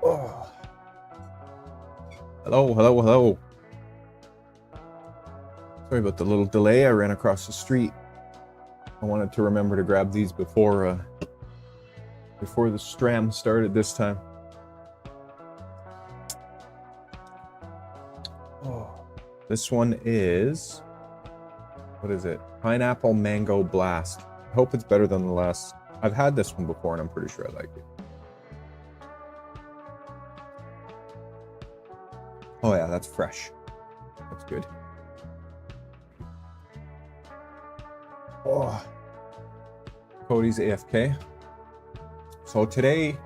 Oh. Hello, hello, hello. Sorry about the little delay. I ran across the street. I wanted to remember to grab these before the stram started this time. Oh, this one is, what is it? Pineapple Mango Blast. I hope it's better than the last. I've had this one before and I'm pretty sure I like it. Oh yeah, that's fresh. That's good. Oh, Cody's AFK. So today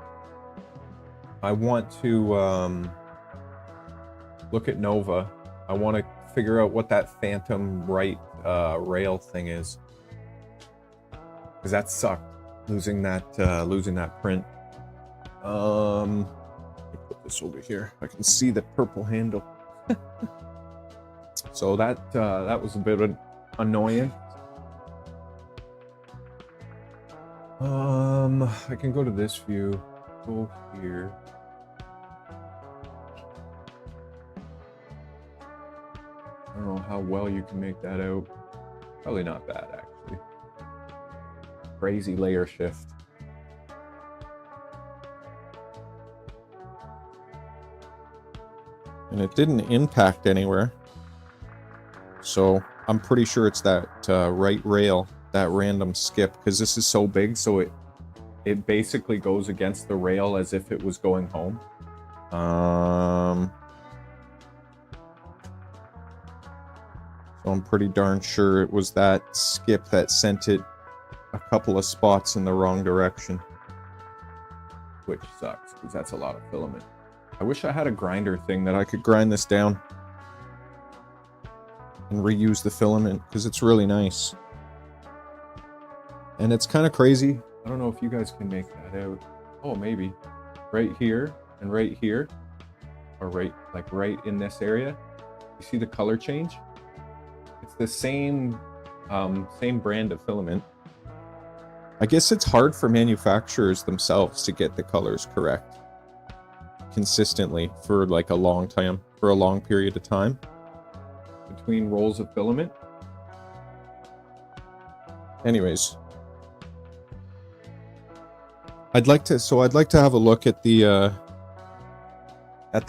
I want to look at Nova. I want to figure out what that phantom right rail thing is, because that sucked, losing that print. Let me put this over here. I can see the purple handle. So that was a bit annoying. I can go to this view. Go here. I don't know how well you can make that out. Probably not bad, actually. Crazy layer shift. And it didn't impact anywhere. So I'm pretty sure it's that right rail, that random skip, because this is so big, so it basically goes against the rail as if it was going home. So I'm pretty darn sure it was that skip that sent it a couple of spots in the wrong direction, which sucks because that's a lot of filament. I wish I had a grinder thing that I could grind this down and reuse the filament, because it's really nice. And it's kind of crazy. I don't know if you guys can make that out. Oh, maybe. Right here and right here, or right in this area. You see the color change? It's the same brand of filament. I guess it's hard for manufacturers themselves to get the colors correct consistently for like a long time, for a long period of time between rolls of filament. Anyways, I'd like to have a look at the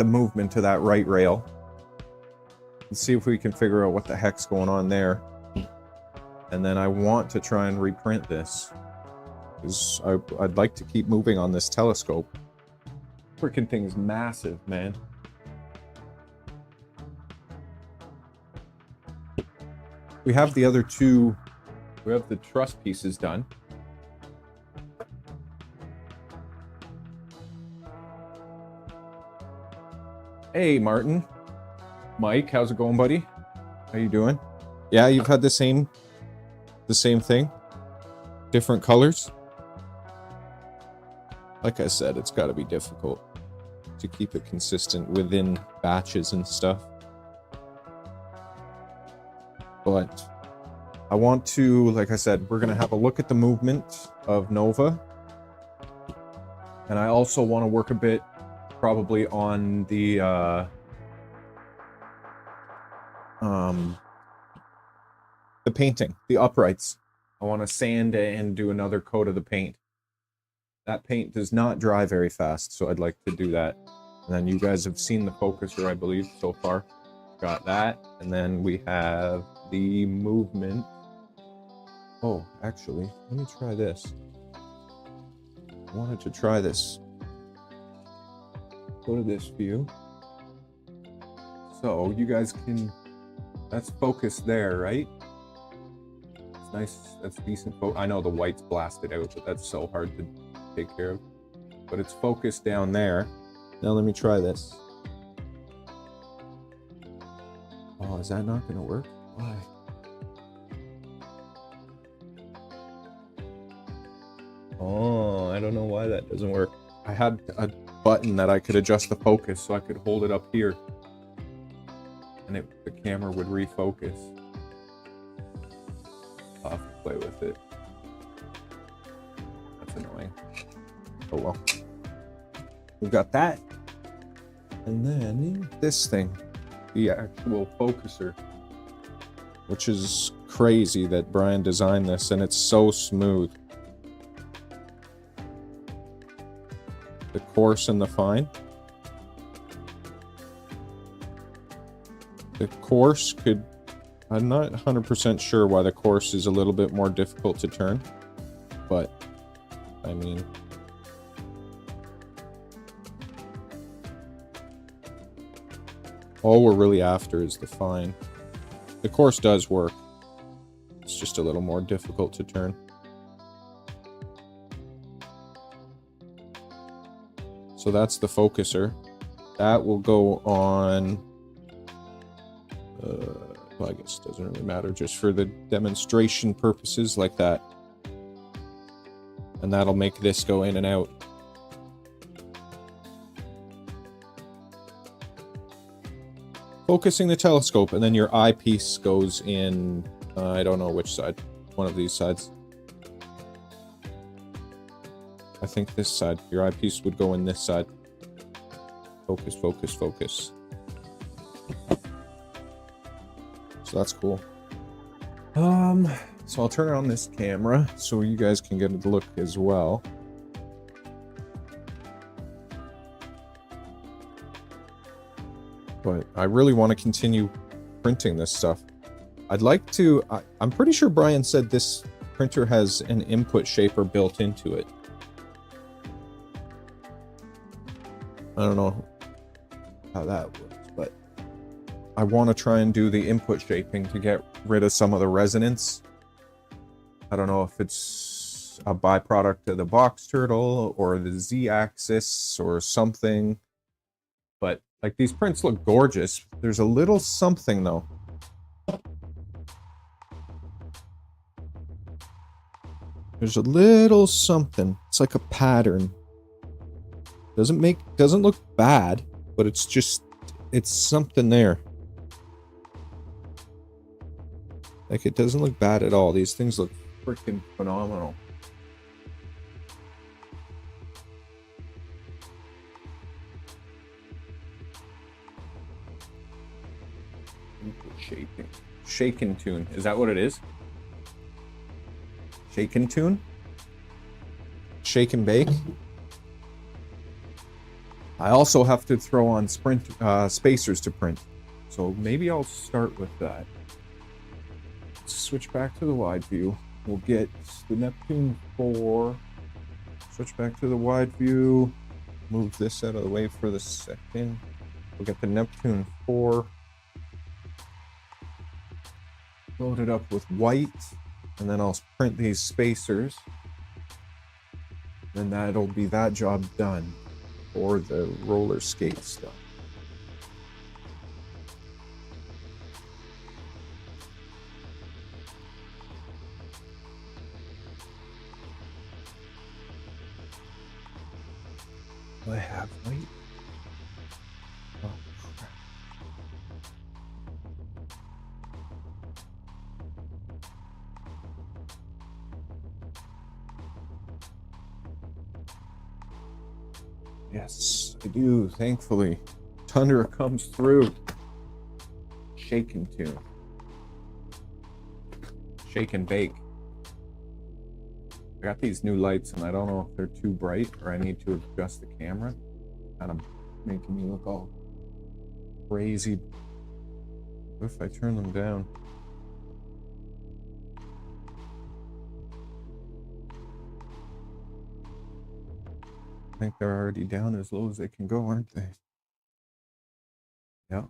movement of that right rail and see if we can figure out what the heck's going on there. And then I want to try and reprint this, because I'd like to keep moving on this telescope. Freaking thing is massive, man. We have the other two. We have the truss pieces done. Hey, Martin. Mike, how's it going, buddy? How you doing? Yeah, you've had the same thing? Different colors? Like I said, it's got to be difficult to keep it consistent within batches and stuff. But I want to, like I said, we're going to have a look at the movement of Nova. And I also want to work a bit probably on the painting, the uprights. I want to sand and do another coat of the paint. That paint does not dry very fast, so I'd like to do that. And then you guys have seen the focuser, I believe, so far. Got that. And then we have the movement. Oh, actually, let me try this. I wanted to try this. Go to this view. So you guys can, that's focus there, right? It's nice, that's decent. I know the white's blasted out, but that's so hard to take care of. But it's focused down there. Now let me try this. Oh, is that not gonna work? Why? Oh, I don't know why that doesn't work. I had a button that I could adjust the focus, so I could hold it up here and the camera would refocus. I'll have to play with it. That's annoying. Oh well. We've got that. And then this thing, the actual focuser, which is crazy that Brian designed this, and it's so smooth. The coarse and the fine. The coarse could, I'm not 100% sure why the coarse is a little bit more difficult to turn, but I mean, all we're really after is the fine. The coarse does work. It's just a little more difficult to turn. So that's the focuser. That will go on, well, I guess it doesn't really matter, just for the demonstration purposes like that. And that'll make this go in and out. Focusing the telescope, and then your eyepiece goes in, I don't know which side, one of these sides. I think this side. Your eyepiece would go in this side. Focus, focus, focus. So that's cool. So I'll turn on this camera so you guys can get a look as well. But I really want to continue printing this stuff. I'd like to, I'm pretty sure Brian said this printer has an input shaper built into it. I don't know how that works, but I want to try and do the input shaping to get rid of some of the resonance. I don't know if it's a byproduct of the boxturtle or the Z-axis or something, but like these prints look gorgeous. There's a little something though. There's a little something. It's like a pattern. Doesn't look bad, but it's just, it's something there. Like, it doesn't look bad at all. These things look freaking phenomenal. Shaping. Shake and tune. Is that what it is? Shake and tune? Shake and bake? I also have to throw on spacers to print. So maybe I'll start with that. Let's switch back to the wide view. We'll get the Neptune 4. Switch back to the wide view. Move this out of the way for the second. We'll get the Neptune 4. Load it up with white. And then I'll print these spacers. And that'll be that job done. Or the roller skate stuff. Do I have white? Oh, crap. Yes, I do, thankfully. Tundra comes through. Shake and tune. Shake and bake. I got these new lights and I don't know if they're too bright or I need to adjust the camera. Kind of making me look all crazy. What if I turn them down? I think they're already down as low as they can go, aren't they? Yeah.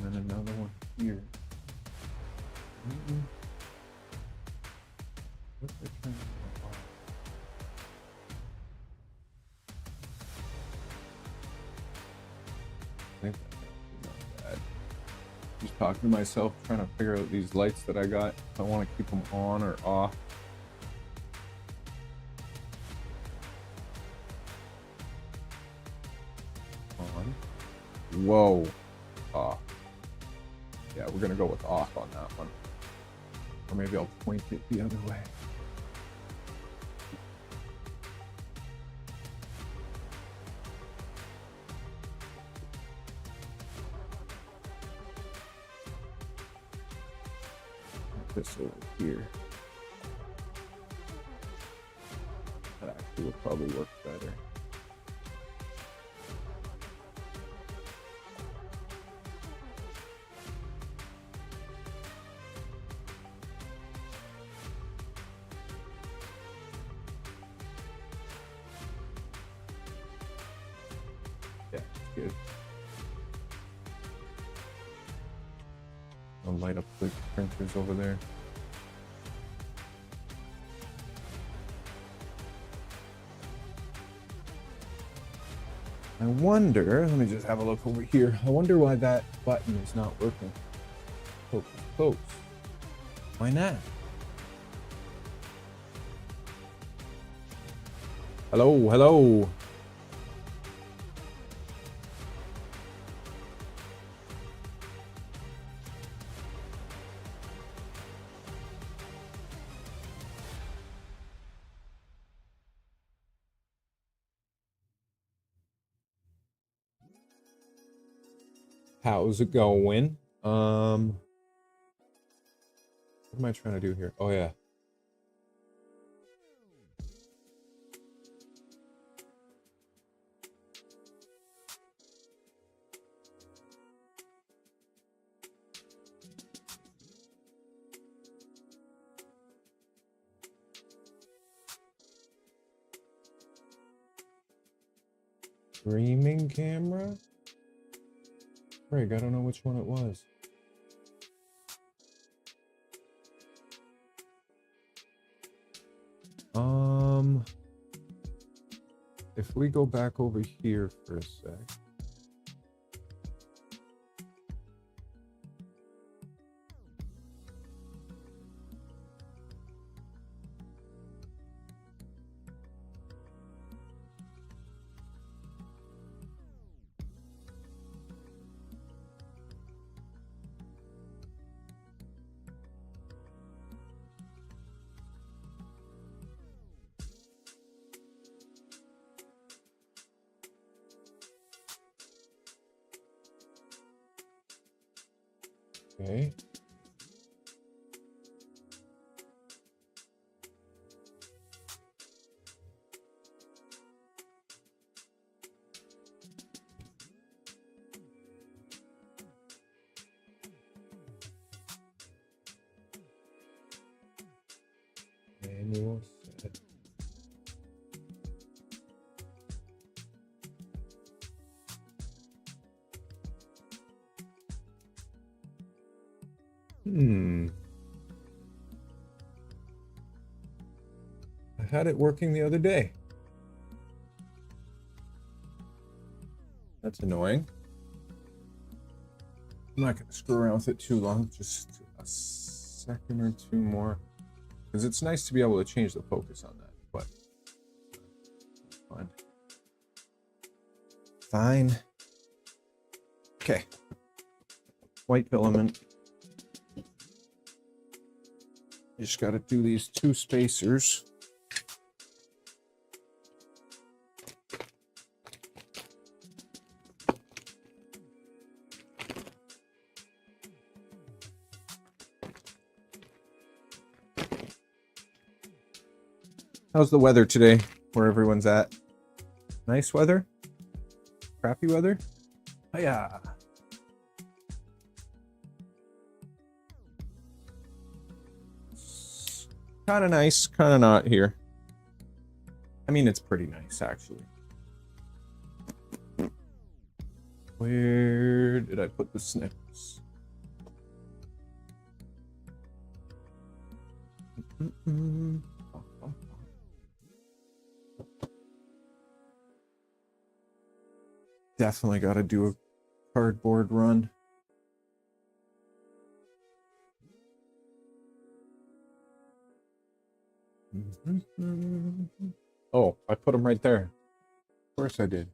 And then another one here. What if I turn them off? I think that's not bad. Just talking to myself, trying to figure out these lights that I got. If I want to keep them on or off. On. Whoa. Off. Yeah, we're gonna go with off on that one. Or maybe I'll point it the other way. This over here. That actually would probably work better. Yeah, that's good. I'll light up the printers over there. I wonder, let me just have a look over here. I wonder why that button is not working. Focus, close. Why not? Hello, hello. How's it going? What am I trying to do here? Oh yeah. Streaming camera? Frig, I don't know which one it was. If we go back over here for a sec. Okay. Manual set. I had it working the other day. That's annoying. I'm not going to screw around with it too long, just a second or two more. Because it's nice to be able to change the focus on that, but fine. Fine. Okay. White filament. You just got to do these two spacers. How's the weather today, where everyone's at? Nice weather? Crappy weather? Oh, yeah. Kind of nice, kind of not here. I mean, it's pretty nice, actually. Where did I put the snips? Definitely got to do a cardboard run. Oh, I put them right there. Of course I did.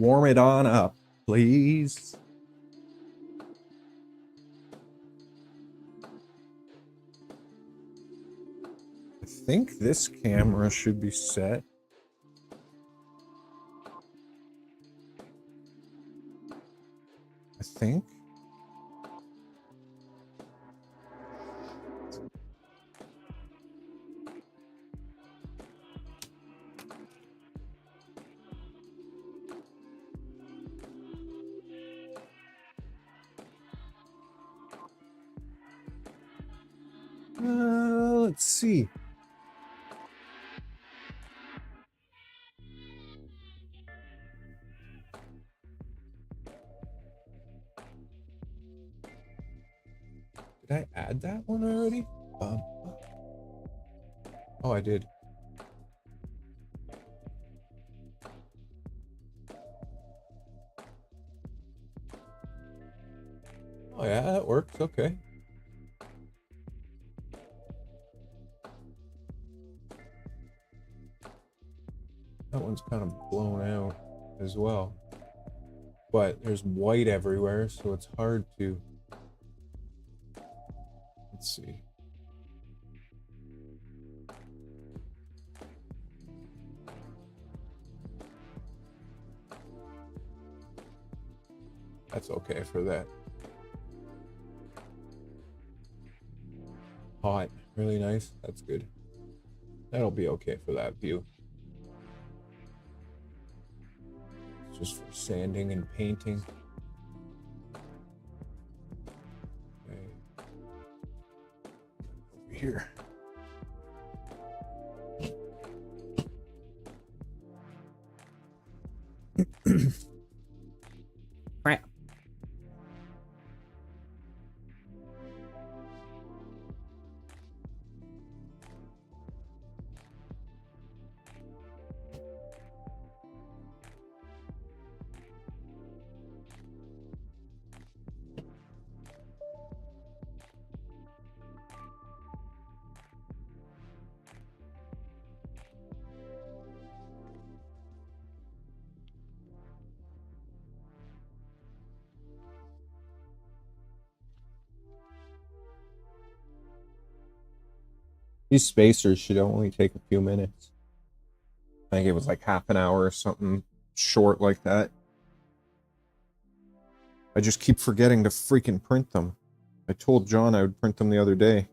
Warm it on up, please. I think this camera should be set. I think. Let's see. Did I add that one already? Oh, I did. Oh yeah, that works. Okay. That one's kind of blown out as well. But there's white everywhere, so it's hard to... Let's see. That's okay for that. Hot, really nice. That's good. That'll be okay for that view. It's just for sanding and painting. Okay. Over here. Crap. These spacers should only take a few minutes. I think it was like half an hour or something short like that. I just keep forgetting to freaking print them. I told John I would print them the other day.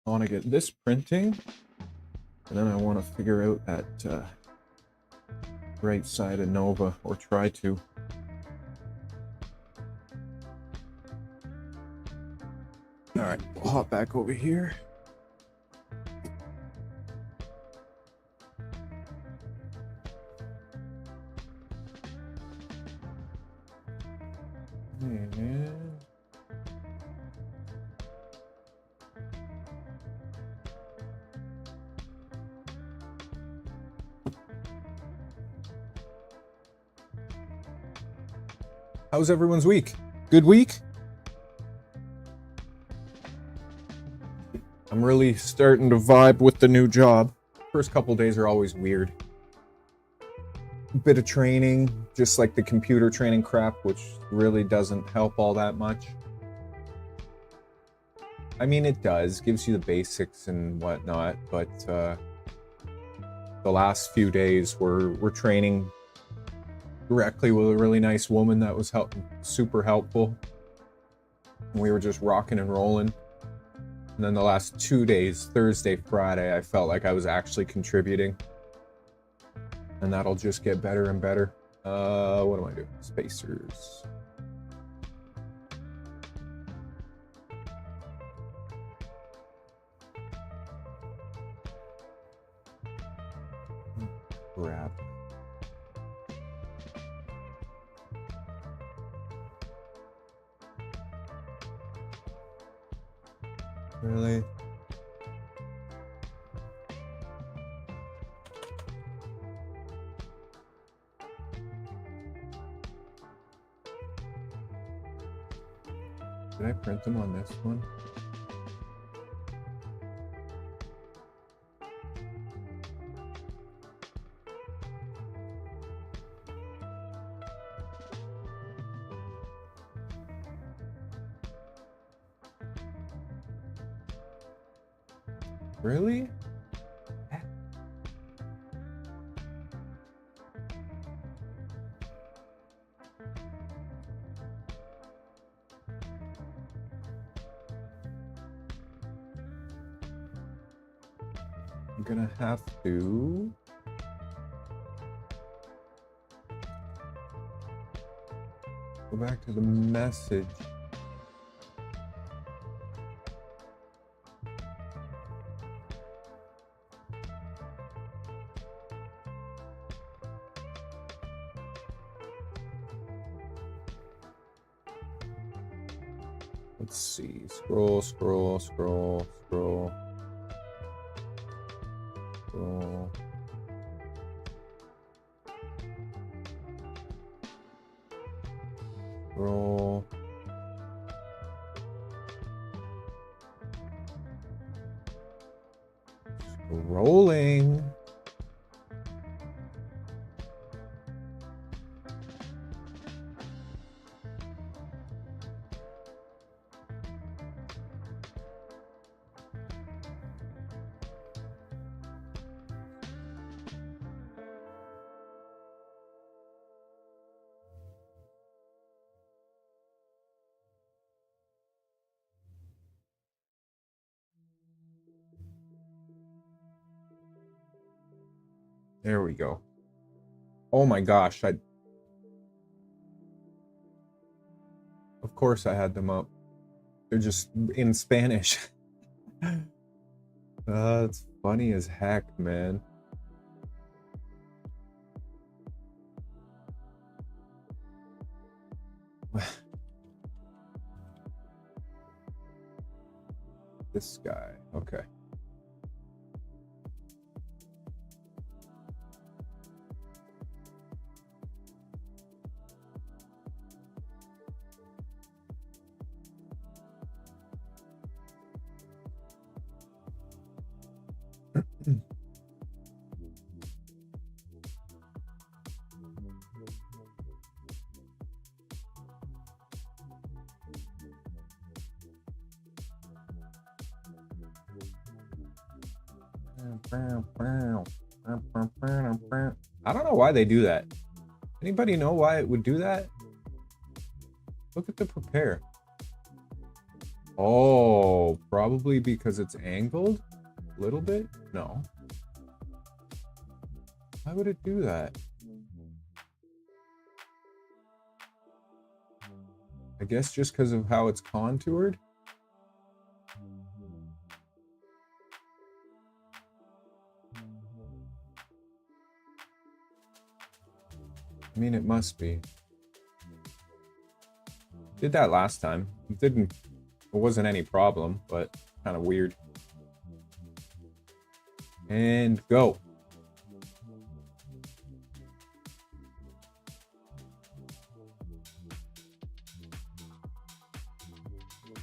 I want to get this printing, and then I want to figure out that right side of Nova, or try to. Alright, we'll hop back over here. How's everyone's week? Good week? I'm really starting to vibe with the new job. First couple days are always weird. A bit of training, just like the computer training crap, which really doesn't help all that much. I mean, it does, gives you the basics and whatnot, but the last few days we're training directly with a really nice woman that was super helpful. And we were just rocking and rolling. And then the last 2 days, Thursday, Friday, I felt like I was actually contributing. And that'll just get better and better. What am I doing? Spacers. Crap. Really? Did I print them on this one? Really? I'm gonna have to go back to the message. Let's see. Scroll, scroll, scroll, scroll. Scroll. Scroll. Scrolling. There we go. Oh my gosh, of course I had them up. They're just in Spanish. It's funny as heck, man. This guy, okay. I don't know why they do that. Anybody know why it would do that? Look at the prepare. Oh, probably because it's angled a little bit? No. Why would it do that? I guess just because of how it's contoured. I mean, it must be. Did that last time. It wasn't any problem, but kind of weird. And go.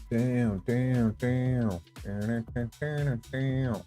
Down, down, down. Down, down, down, down.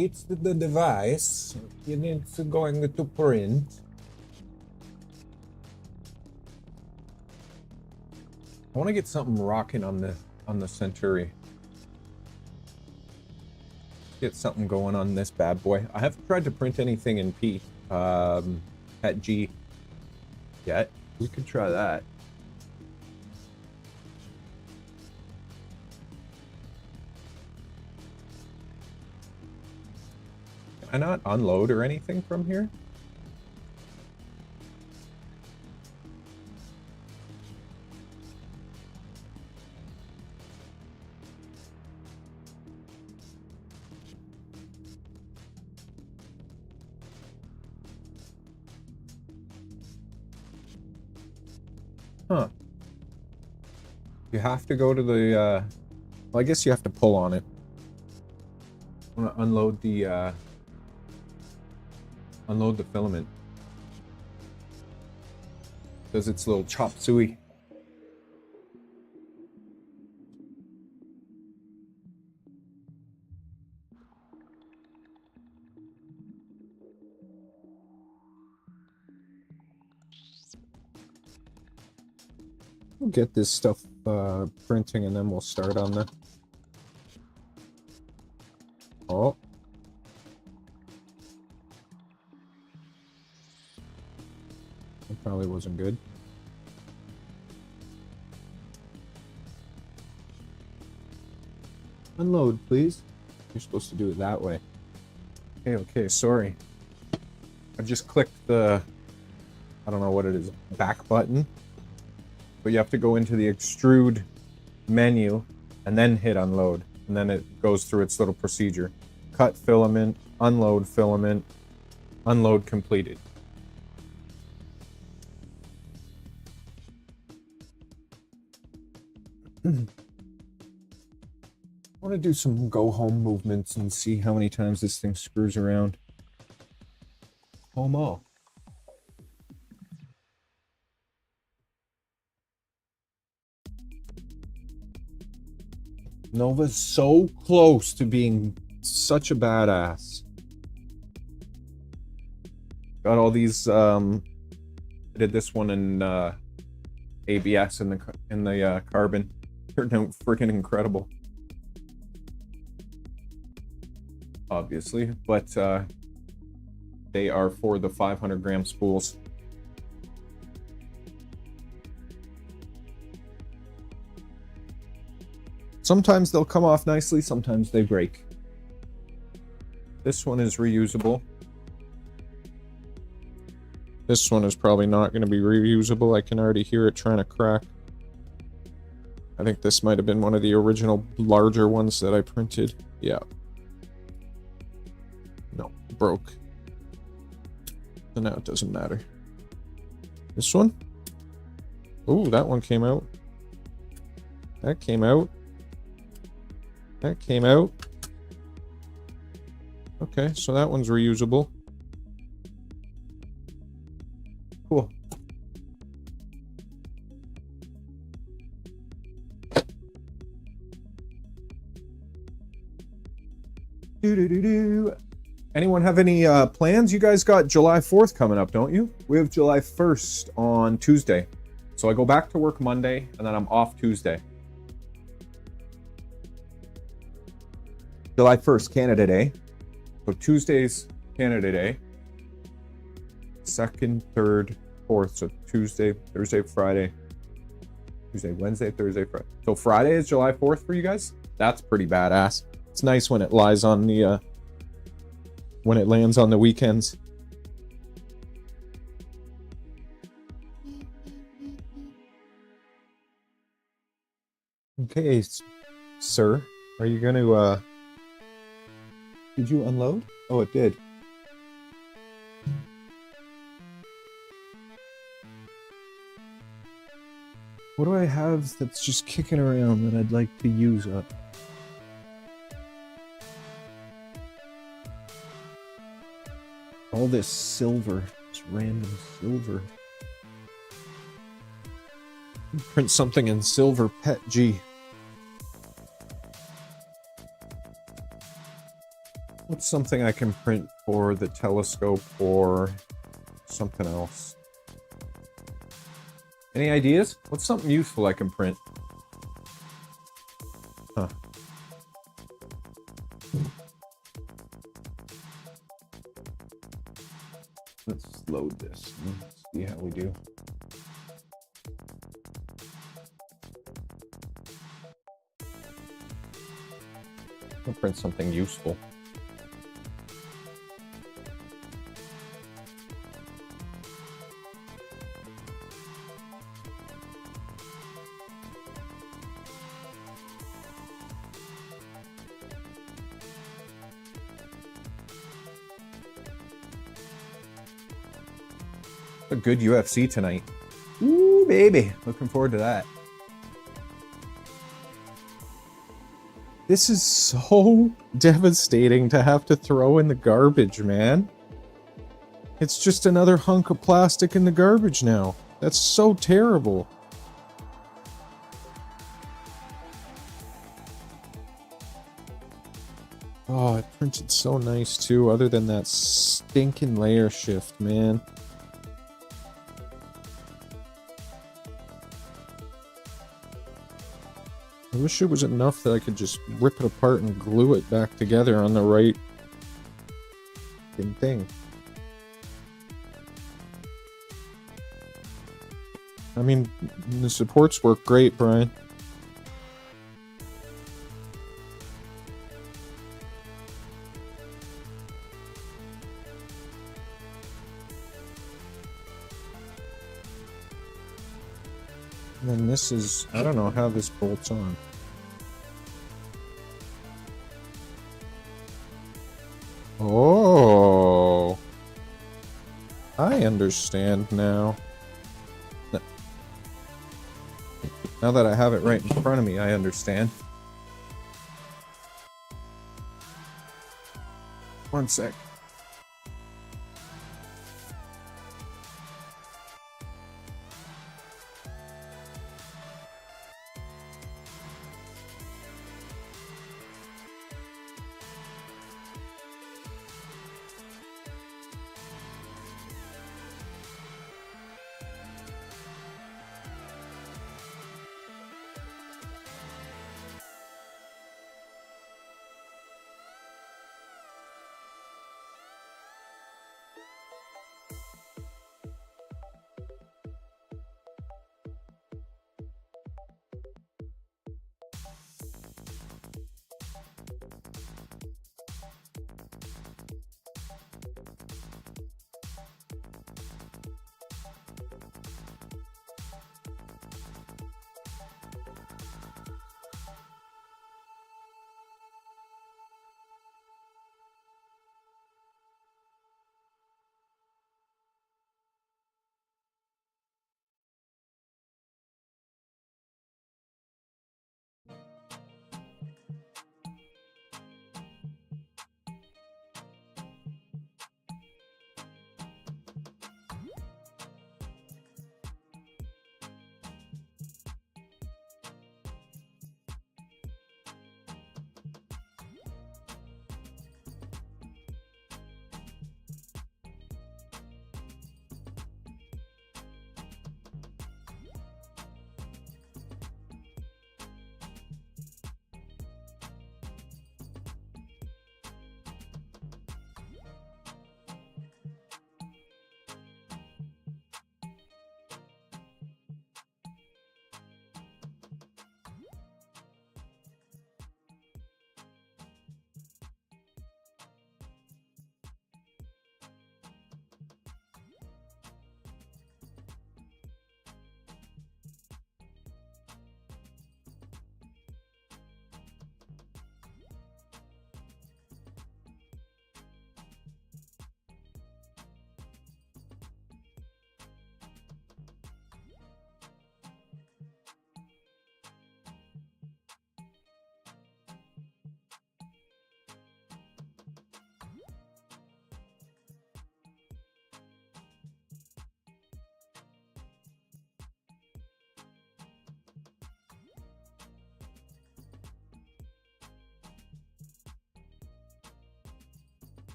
It's the device. It's going to print. I want to get something rocking on the Centauri. Get something going on this bad boy. I haven't tried to print anything in P at G yet. We could try that. Can I not unload or anything from here? Huh. You have to go to the, well, I guess you have to pull on it. I want to unload the filament. Does its little chop suey. We'll get this stuff printing and then we'll start on the... Oh. That probably wasn't good. Unload, please. You're supposed to do it that way. Okay, sorry. I just clicked the... I don't know what it is. Back button. But you have to go into the extrude menu and then hit unload. And then it goes through its little procedure. Cut filament, unload completed. I want to do some go home movements and see how many times this thing screws around. Homo. Nova's so close to being such a badass. Got all these, I did this one in ABS in the carbon. Turned out freaking incredible. Obviously, but they are for the 500 gram spools. Sometimes they'll come off nicely, sometimes they break. This one is reusable. This one is probably not going to be reusable. I can already hear it trying to crack. I think this might have been one of the original larger ones that I printed. Yeah. No, broke. So now it doesn't matter. This one? Ooh, that one came out. That came out. That came out. Okay, so that one's reusable. Cool. Anyone have any plans? You guys got July 4th coming up, don't you? We have July 1st on Tuesday. So I go back to work Monday, and then I'm off Tuesday. July 1st, Canada Day. So Tuesday's Canada Day. 2nd, 3rd, 4th. So Tuesday, Thursday, Friday. Tuesday, Wednesday, Thursday, Friday. So Friday is July 4th for you guys? That's pretty badass. It's nice when it lies on the, when it lands on the weekends. Okay, sir. Are you going to, did you unload? Oh, it did. What do I have that's just kicking around that I'd like to use up? All this silver, this random silver. Print something in silver, pet G. What's something I can print for the telescope or something else? Any ideas? What's something useful I can print? Huh. Let's load this and see how we do. I'll print something useful. A good UFC tonight. Ooh, baby. Looking forward to that. This is so devastating to have to throw in the garbage, man. It's just another hunk of plastic in the garbage now. That's so terrible. Oh, it printed so nice too, other than that stinking layer shift, man. I wish it was enough that I could just rip it apart and glue it back together on the right thing. I mean, the supports work great, Brian. And then this is, I don't know how this bolts on. Oh, I understand now. Now that I have it right in front of me, I understand. One sec.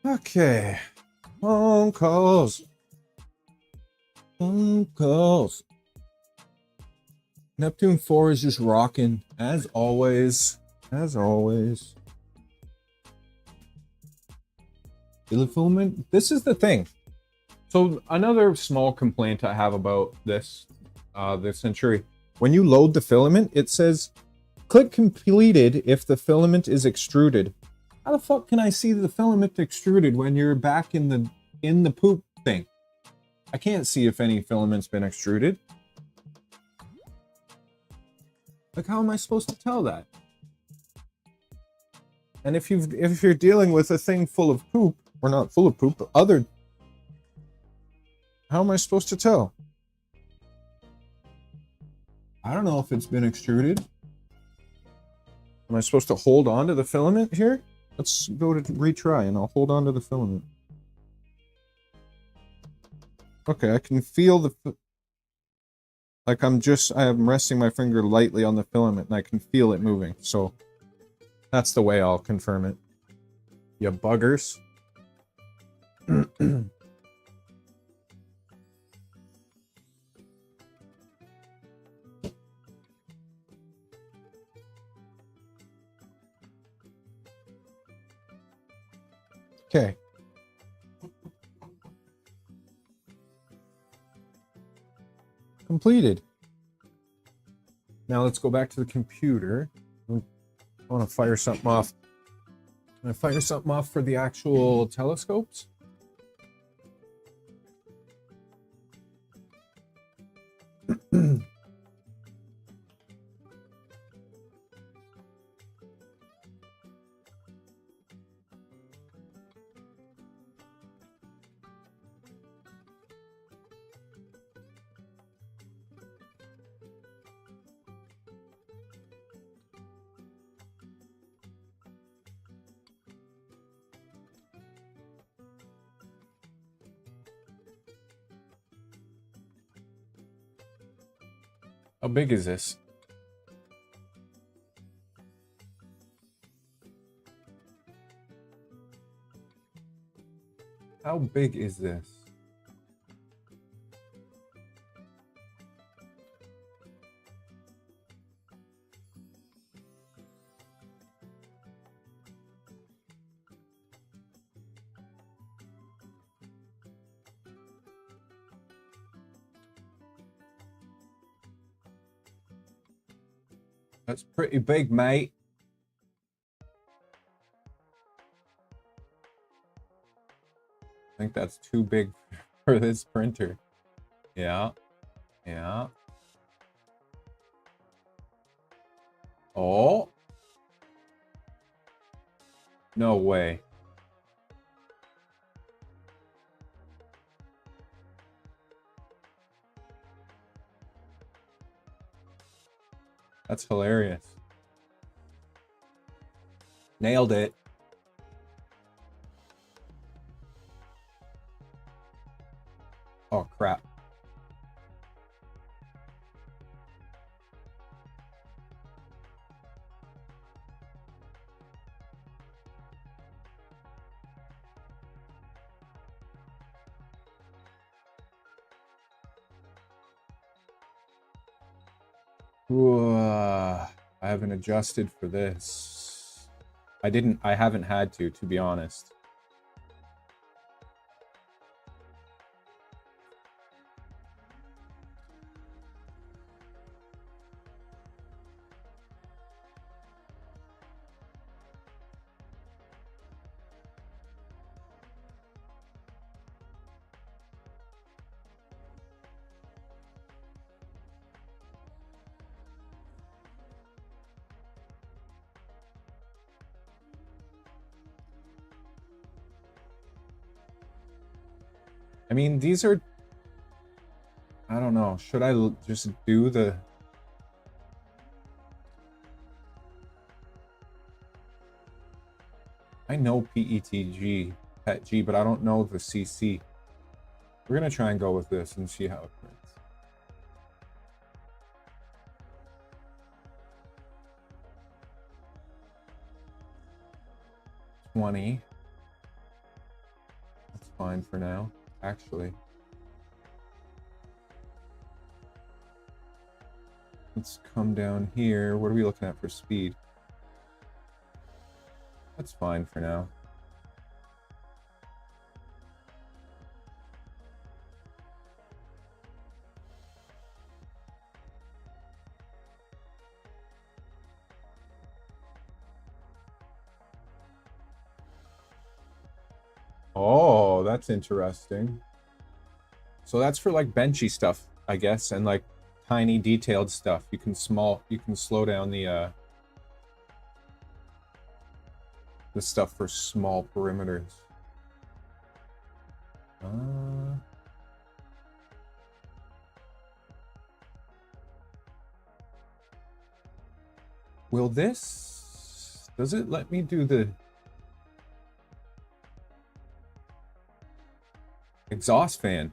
Okay. Phone calls. Phone calls. Neptune 4 is just rocking, as always. As always. Filament. This is the thing. So another small complaint I have about this, the Centauri. When you load the filament, it says, click completed if the filament is extruded. How the fuck can I see the filament extruded when you're back in the poop thing? I can't see if any filament's been extruded. Like, how am I supposed to tell that? And if you're dealing with a thing full of poop, or not full of poop, but other, how am I supposed to tell? I don't know if it's been extruded. Am I supposed to hold on to the filament here? Let's go to retry and I'll hold on to the filament. Okay, I can feel the... Like I'm resting my finger lightly on the filament and I can feel it moving. So that's the way I'll confirm it. You buggers. Okay. Completed. Now let's go back to the computer. I want to fire something off. Can I fire something off for the actual telescopes? How big is this? How big is this? That's pretty big, mate. I think that's too big for this printer. Yeah. Yeah. Oh. No way. That's hilarious. Nailed it. Oh, crap. I haven't adjusted for this. I haven't had to be honest. I mean, these are... I don't know. Should I just do the... I know PETG, PETG, but I don't know the CC. We're going to try and go with this and see how it prints. 20. fine for now, actually. Let's come down here. What are we looking at for speed? That's fine for now. Oh, that's interesting. So that's for like benchy stuff, I guess, and like tiny detailed stuff. You can slow down the stuff for small perimeters. Will this, does it let me do the exhaust fan?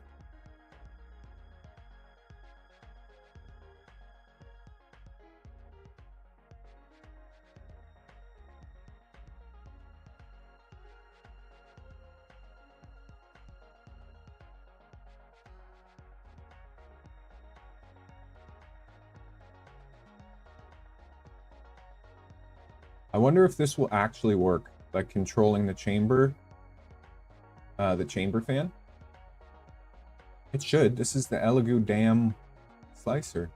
I wonder if this will actually work, like controlling the chamber fan. It should. This is the Elegoo Dam slicer.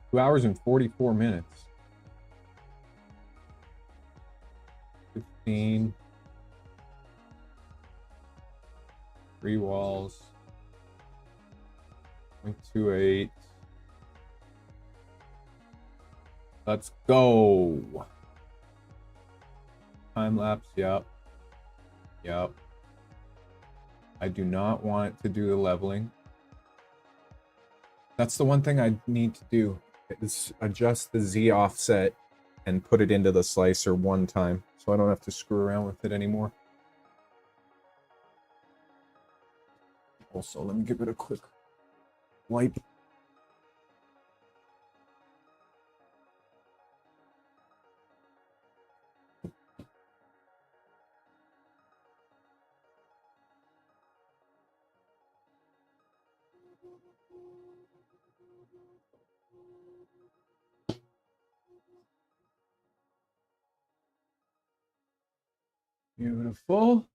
Two hours and 44 minutes. 15. 3 walls. 0.28. Let's go. Time lapse, yep. Yep. I do not want to do the leveling. That's the one thing I need to do, is adjust the Z offset and put it into the slicer one time, so I don't have to screw around with it anymore. Also, let me give it a quick wipe. Beautiful.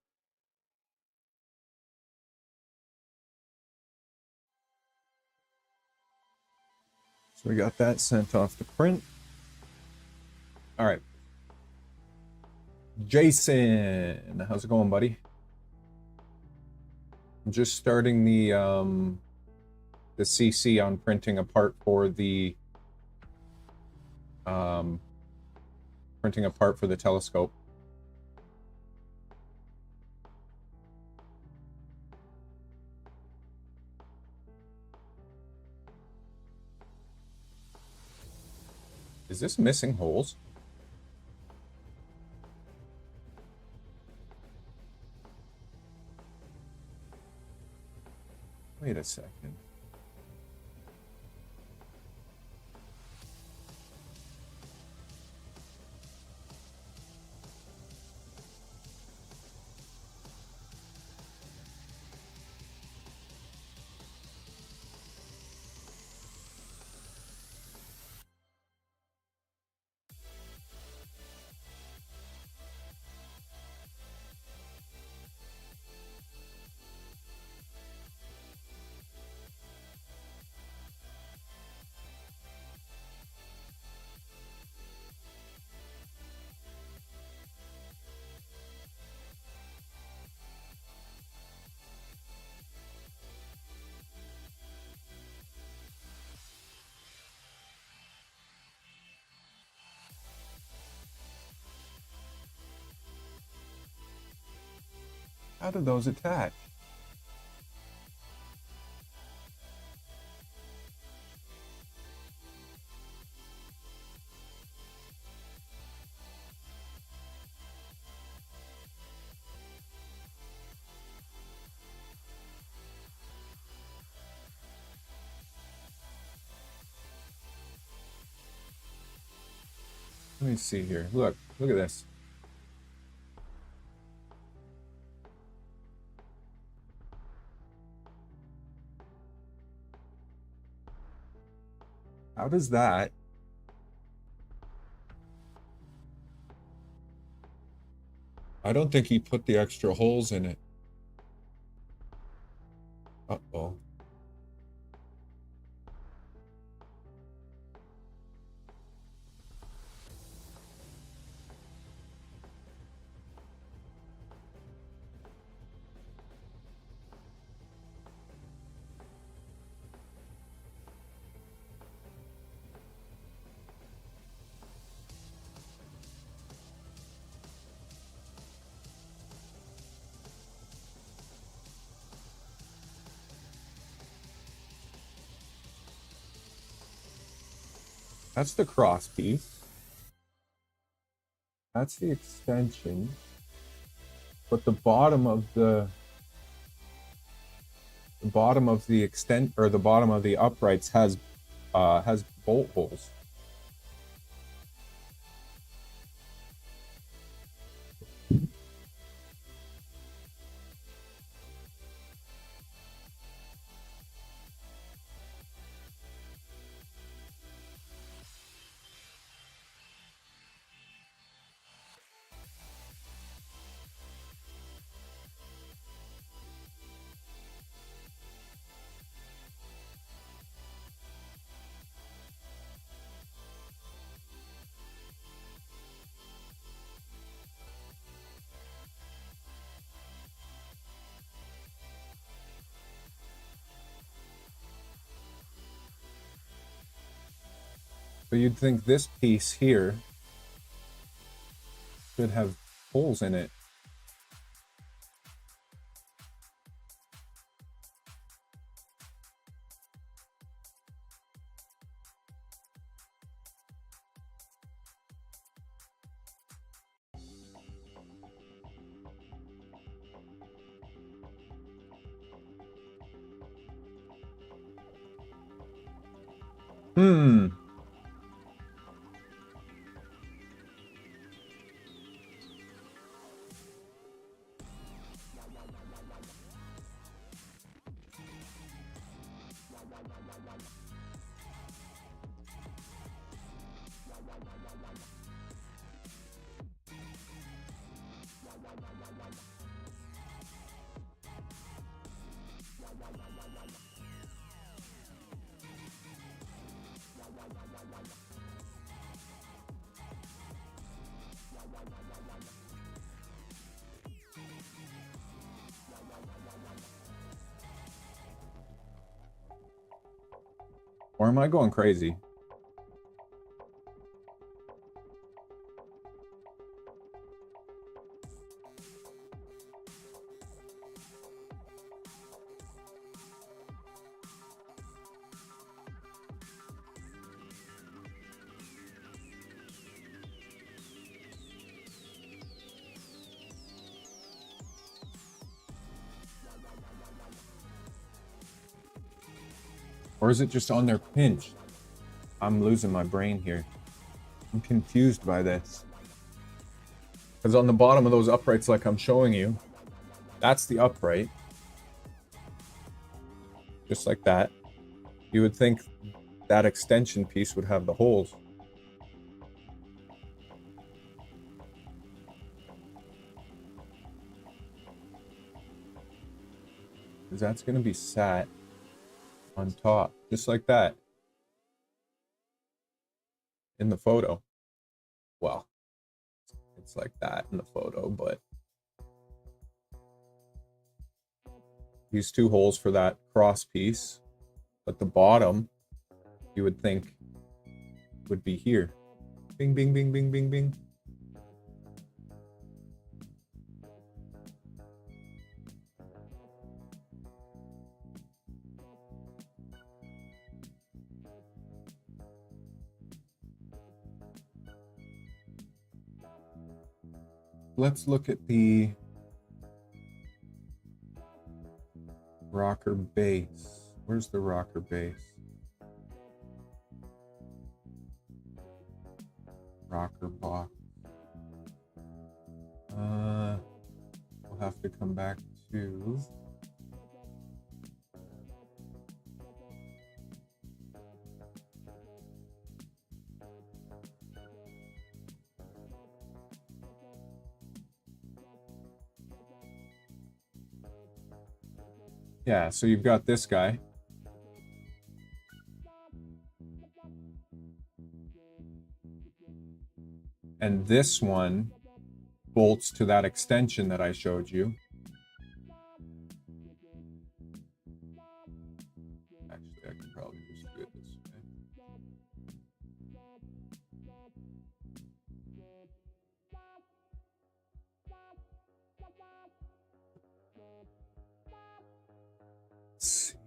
So we got that sent off to print. All right. Jason, how's it going, buddy? I'm just starting the CC on printing a part for the telescope. Is this missing holes? Wait a second. How do those attach? Let me see here. Look at this. How does that? I don't think he put the extra holes in it. Uh-oh. That's the cross piece. That's the extension. But the bottom of the extent, or the bottom of the uprights has bolt holes. But you'd think this piece here should have holes in it. Hmm. Or am I going crazy? Or is it just on there pinched? I'm losing my brain here. I'm confused by this. Because on the bottom of those uprights, like I'm showing you, that's the upright. Just like that. You would think that extension piece would have the holes. Because that's going to be sat on top, just like that. In the photo. Well, it's like that in the photo, but these two holes for that cross piece, but the bottom you would think would be here. Bing, bing, bing, bing, bing, bing. Let's look at the rocker base. Where's the rocker base? rocker box. We'll have to come back to yeah, so you've got this guy. And this one bolts to that extension that I showed you. Actually, I can probably just do it this way. Let's see.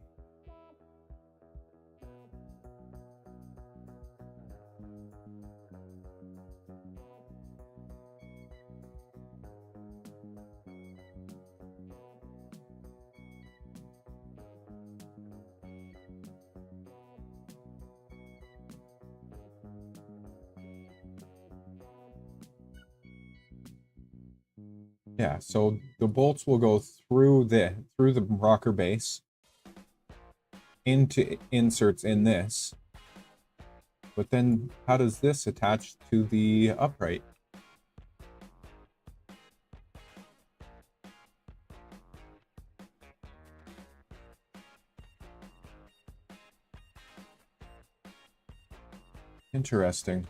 Yeah, so the bolts will go through the rocker base into inserts in this. But then how does this attach to the upright? Interesting.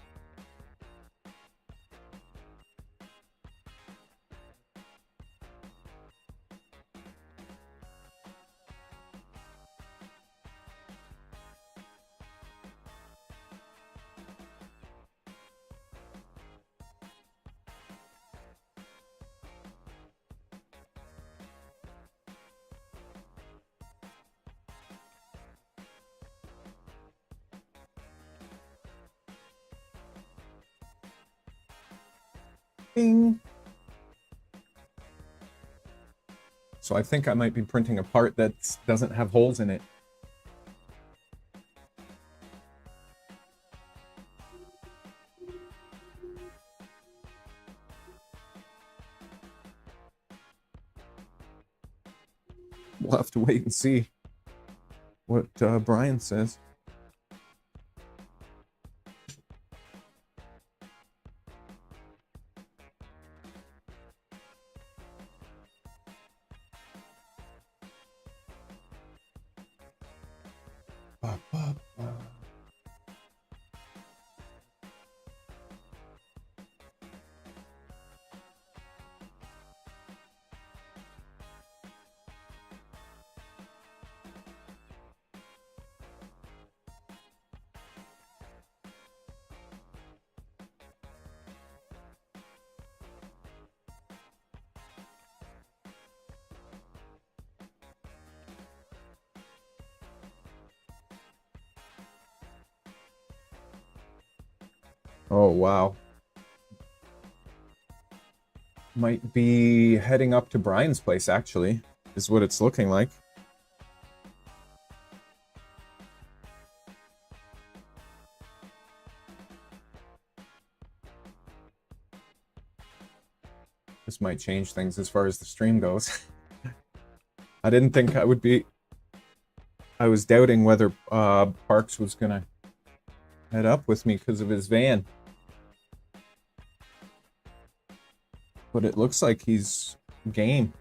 Bing. So I think I might be printing a part that doesn't have holes in it. We'll have to wait and see what Brian says. Oh, wow. Might be heading up to Brian's place, actually, is what it's looking like. This might change things as far as the stream goes. I didn't think I would be... I was doubting whether Parks was gonna head up with me because of his van. But it looks like he's game.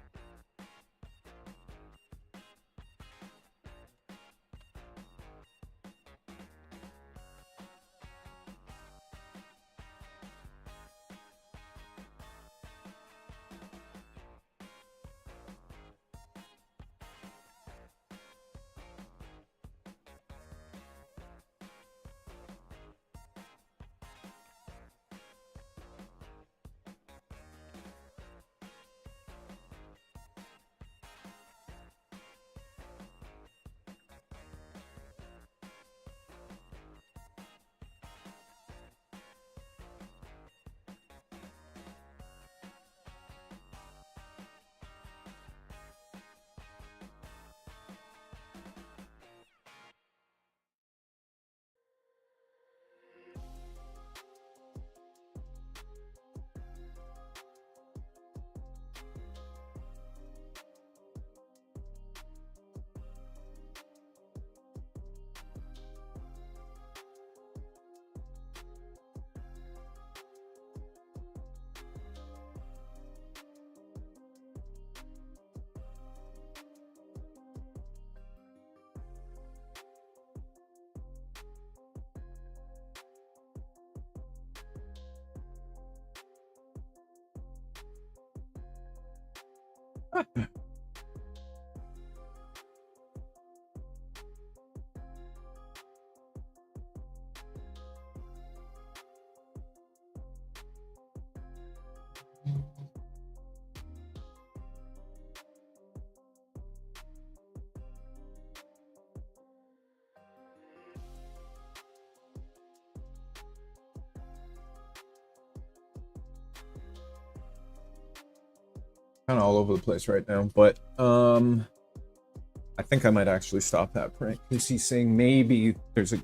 Kind of all over the place right now, but I think I might actually stop that print because he's saying maybe there's a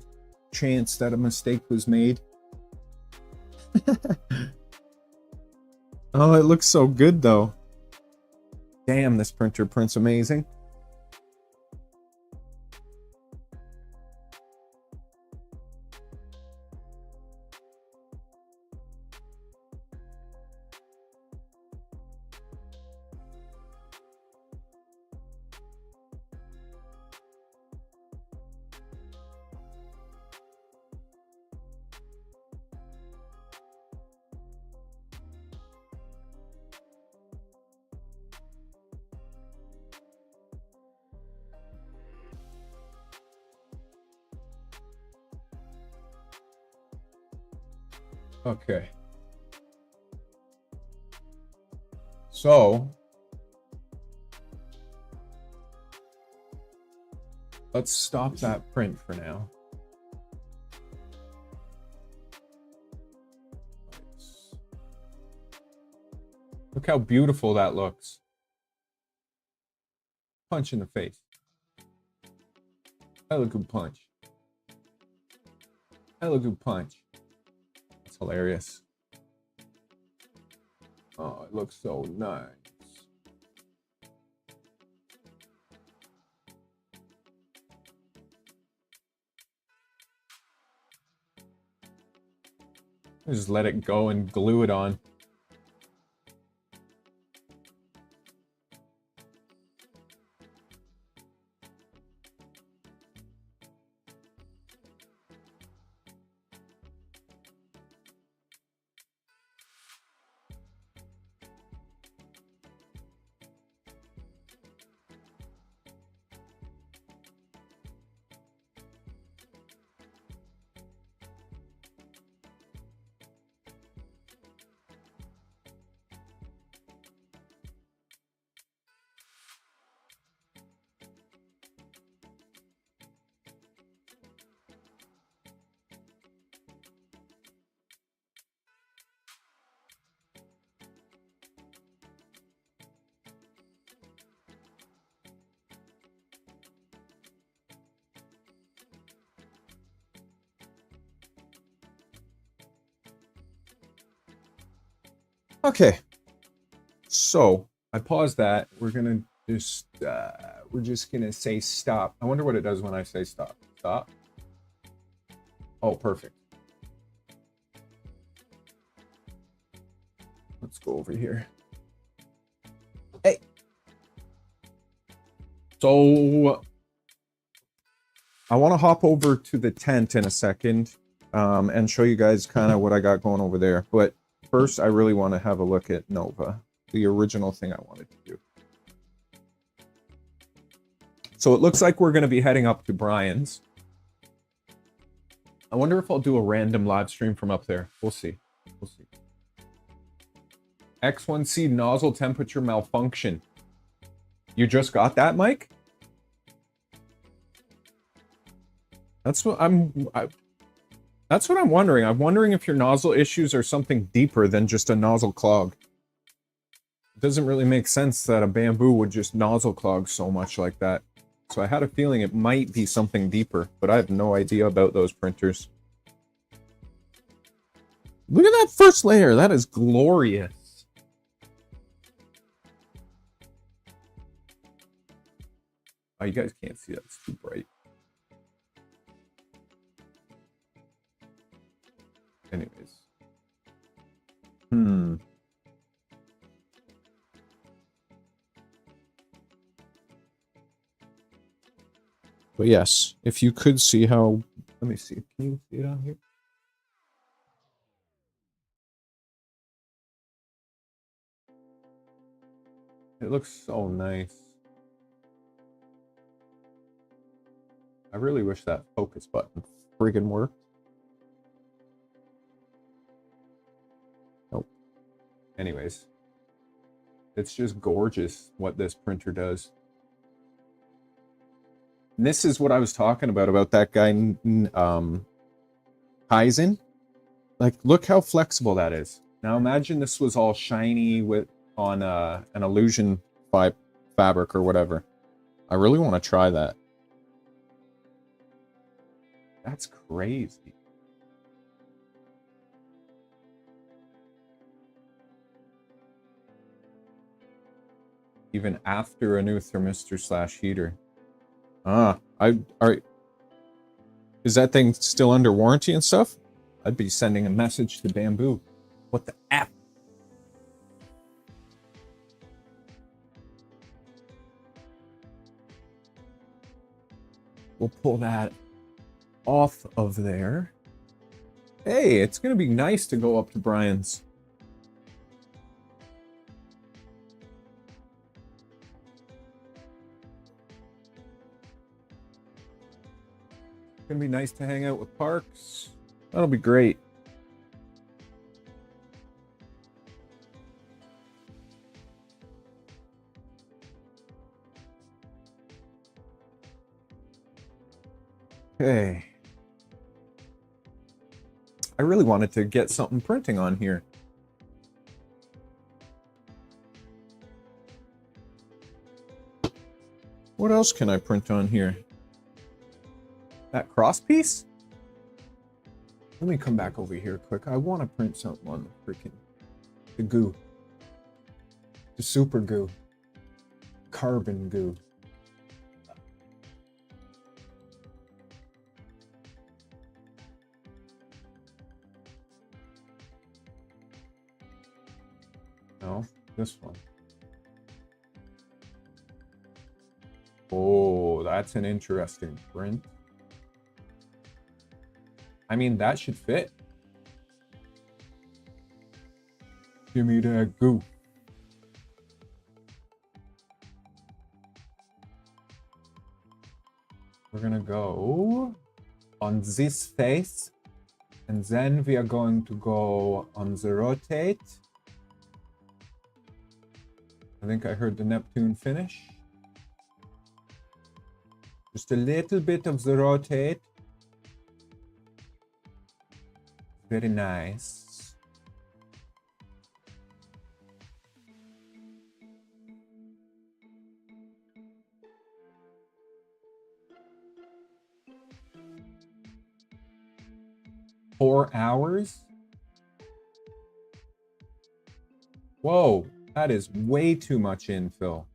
chance that a mistake was made. Oh, it looks so good though. Damn, this printer prints amazing. Okay. So let's stop that print for now. Look how beautiful that looks. Punch in the face. Elegoo punch. Elegoo punch. That's hilarious. Oh, it looks so nice. Just let it go and glue it on. Okay, so I paused that. We're just gonna say stop. I wonder what it does when I say stop. Stop. Oh, perfect. Let's go over here. Hey. So I want to hop over to the tent in a second and show you guys kind of what I got going over there. But first, I really want to have a look at Nova, the original thing I wanted to do. So it looks like we're going to be heading up to Brian's. I wonder if I'll do a random live stream from up there. We'll see. We'll see. X1C nozzle temperature malfunction. You just got that, Mike? That's what that's what I'm wondering. I'm wondering if your nozzle issues are something deeper than just a nozzle clog. It doesn't really make sense that a bamboo would just nozzle clog so much like that. So I had a feeling it might be something deeper, but I have no idea about those printers. Look at that first layer. That is glorious. Oh, you guys can't see that. It's too bright. Anyways. But yes, if you could see how... Let me see. Can you see it on here? It looks so nice. I really wish that focus button friggin' worked. Nope. Anyways, it's just gorgeous what this printer does. And this is what I was talking about that guy, Kaizen. Like, look how flexible that is. Now imagine this was all shiny on an illusion fabric or whatever. I really want to try that. That's crazy. Even after a new thermistor / heater. All right. Is that thing still under warranty and stuff? I'd be sending a message to Bamboo. What the F? We'll pull that off of there. Hey, it's gonna be nice to go up to Brian's. It's gonna be nice to hang out with Parks. That'll be great. Okay. I really wanted to get something printing on here. What else can I print on here? That cross piece? Let me come back over here quick. I want to print something on the freaking the goo. The super goo. Carbon goo. No, this one. Oh, that's an interesting print. I mean, that should fit. Give me that goo. We're gonna go on this face, and then we are going to go on the rotate. I think I heard the Neptune finish. Just a little bit of the rotate. Very nice. Four hours? Whoa, that is way too much infill.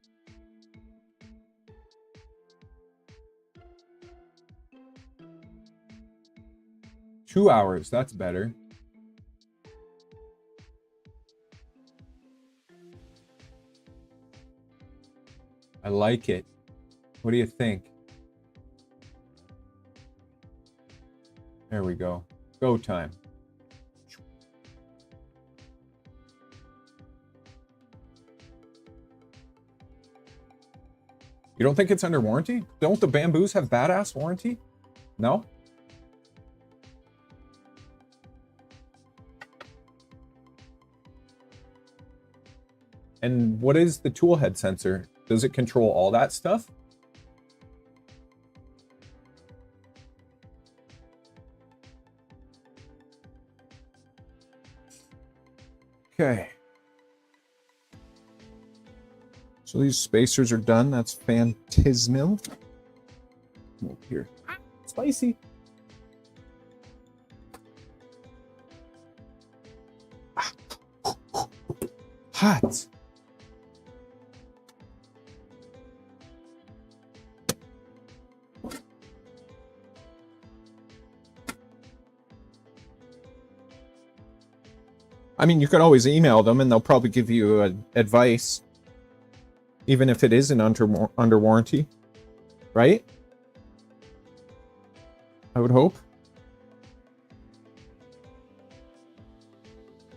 Two hours, that's better. I like it. What do you think? There we go. Go time. You don't think it's under warranty? Don't the Bamboos have badass warranty? No? And what is the tool head sensor? Does it control all that stuff? Okay. So these spacers are done. That's phantasmal. Come over here. Spicy. Hot. I mean, you could always email them and they'll probably give you advice, even if it isn't under warranty, right? I would hope.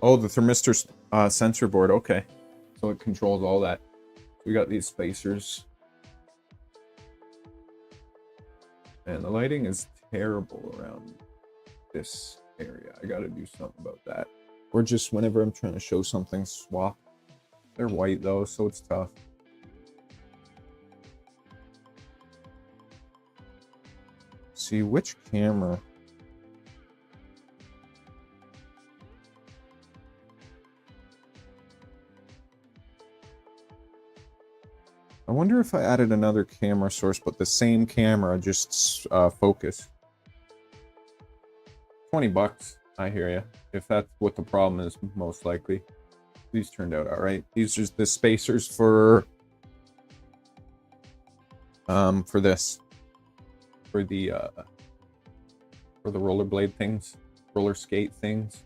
Oh, the thermistor sensor board. Okay. So it controls all that. we got these spacers. And the lighting is terrible around this area. I gotta do something about that. Or just whenever I'm trying to show something, swap. They're white though, so it's tough. See which camera. I wonder if I added another camera source, but the same camera, just focus. 20 bucks. I hear you. If that's what the problem is, most likely. These turned out all right. These are the spacers for this, for the rollerblade things, roller skate things.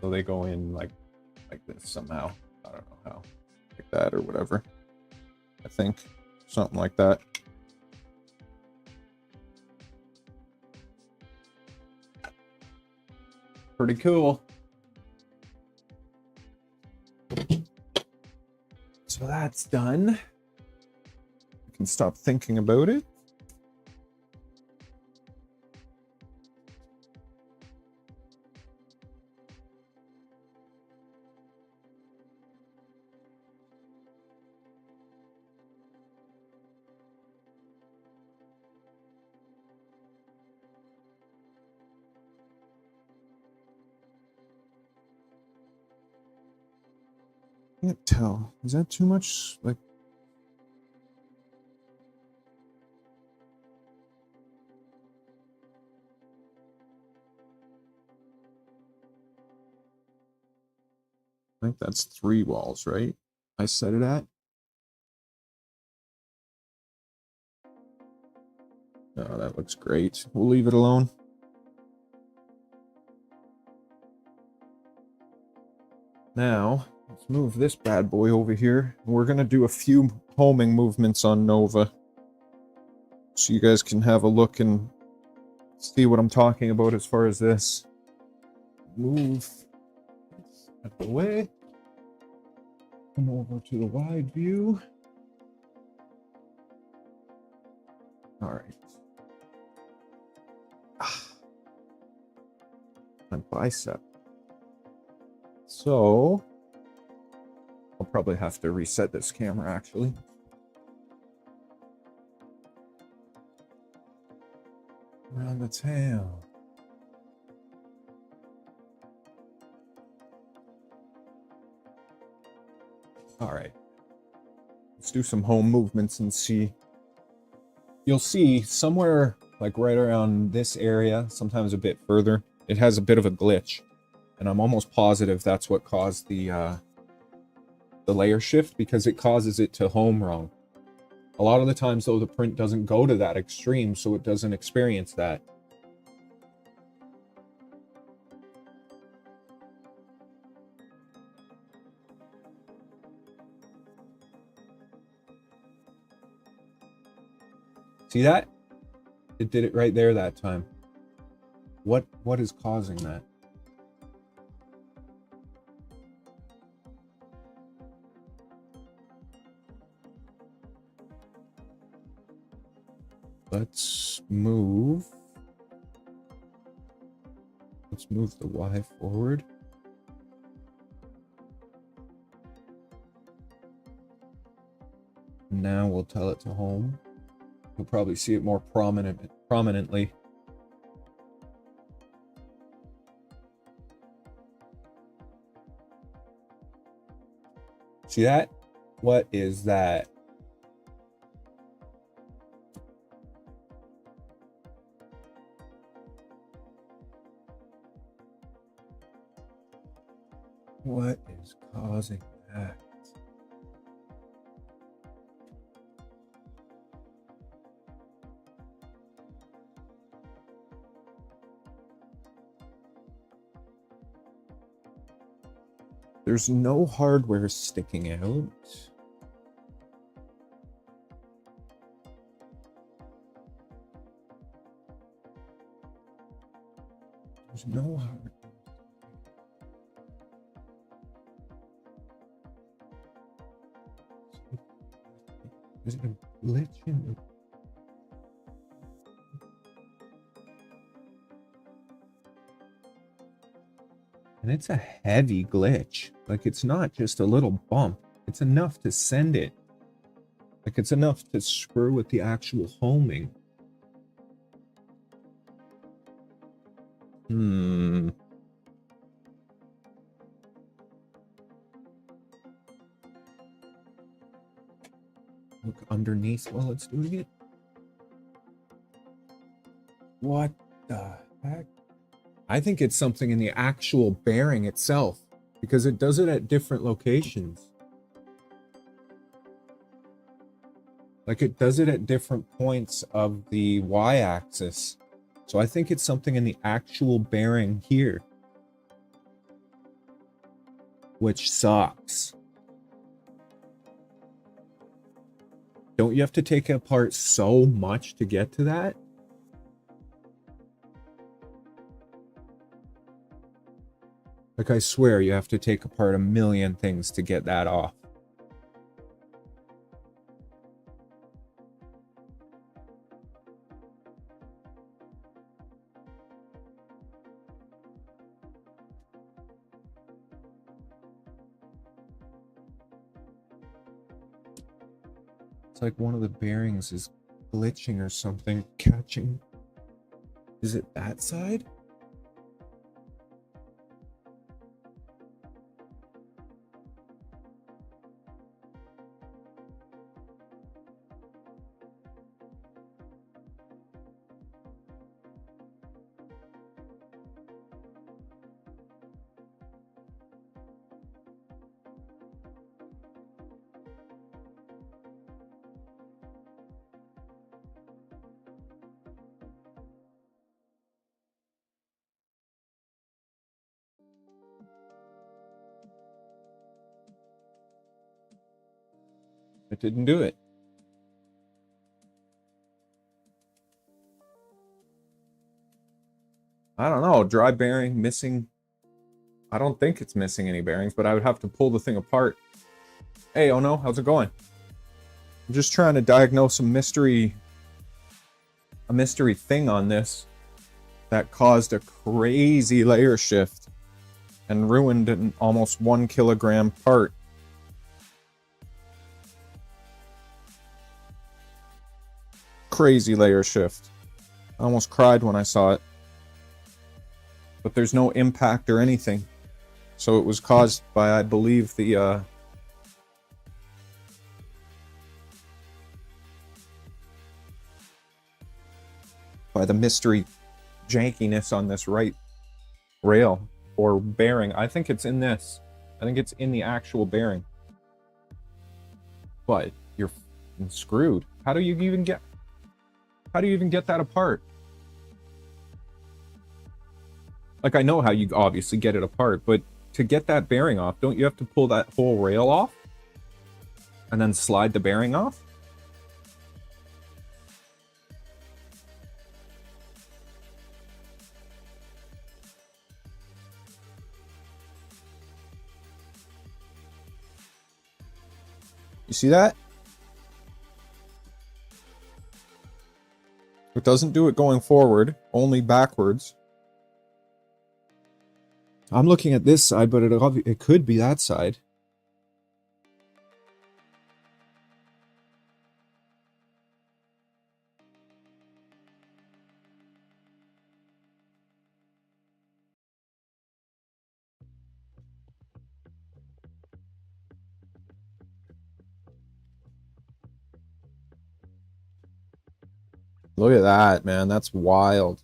So they go in like this somehow. I don't know how, like that or whatever. I think something like that. Pretty cool. So that's done. I can stop thinking about it. Can't tell. Is that too much? Like, I think that's 3 walls, right? I set it at. Oh, that looks great. We'll leave it alone. Now, let's move this bad boy over here. We're going to do a few homing movements on Nova, so you guys can have a look and see what I'm talking about as far as this. Move this out of the way. Come over to the wide view. All right. My bicep. So, I'll probably have to reset this camera actually. Around the tail. All right. Let's do some home movements and see. You'll see somewhere like right around this area, sometimes a bit further, it has a bit of a glitch. And I'm almost positive that's what caused the layer shift, because it causes it to home wrong. A lot of the times, though, the print doesn't go to that extreme, so it doesn't experience that. See that? It did it right there that time. What is causing that? Let's move the Y forward. Now we'll tell it to home. You'll probably see it more prominently. See that? What is that? What is causing that? There's no hardware sticking out. There's no hardware. Is it a glitch in the... And it's a heavy glitch. Like, it's not just a little bump. It's enough to send it. Like, it's enough to screw with the actual homing. Look underneath while it's doing it. What the heck? I think it's something in the actual bearing itself, because it does it at different locations. Like, it does it at different points of the y-axis. So I think it's something in the actual bearing here, which sucks. Don't you have to take it apart so much to get to that? Like, I swear you have to take apart a million things to get that off. It's like one of the bearings is glitching or something, catching. Is it that side? It didn't do it. I don't know. Dry bearing missing. I don't think it's missing any bearings, but I would have to pull the thing apart. Hey, oh no, how's it going? I'm just trying to diagnose a mystery thing on this that caused a crazy layer shift and ruined an almost 1 kilogram part. Crazy layer shift. I almost cried when I saw it. But there's no impact or anything. So it was caused by, I believe, the by the mystery jankiness on this right rail or bearing. I think it's in this. I think it's in the actual bearing. But you're screwed. How do you even get that apart? Like, I know how you obviously get it apart, but to get that bearing off, don't you have to pull that whole rail off? And then slide the bearing off? You see that? It doesn't do it going forward, only backwards. I'm looking at this side, but it could be that side. Look at that, man. That's wild.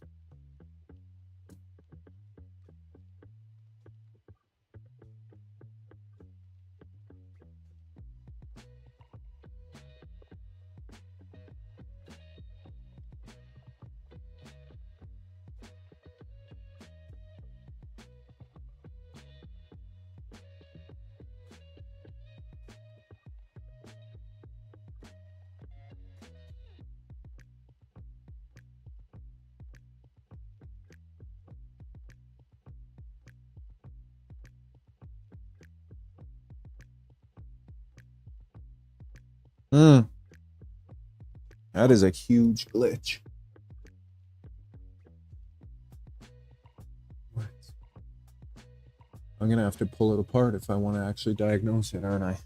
That is a huge glitch. What? I'm gonna have to pull it apart if I want to actually diagnose it, aren't I?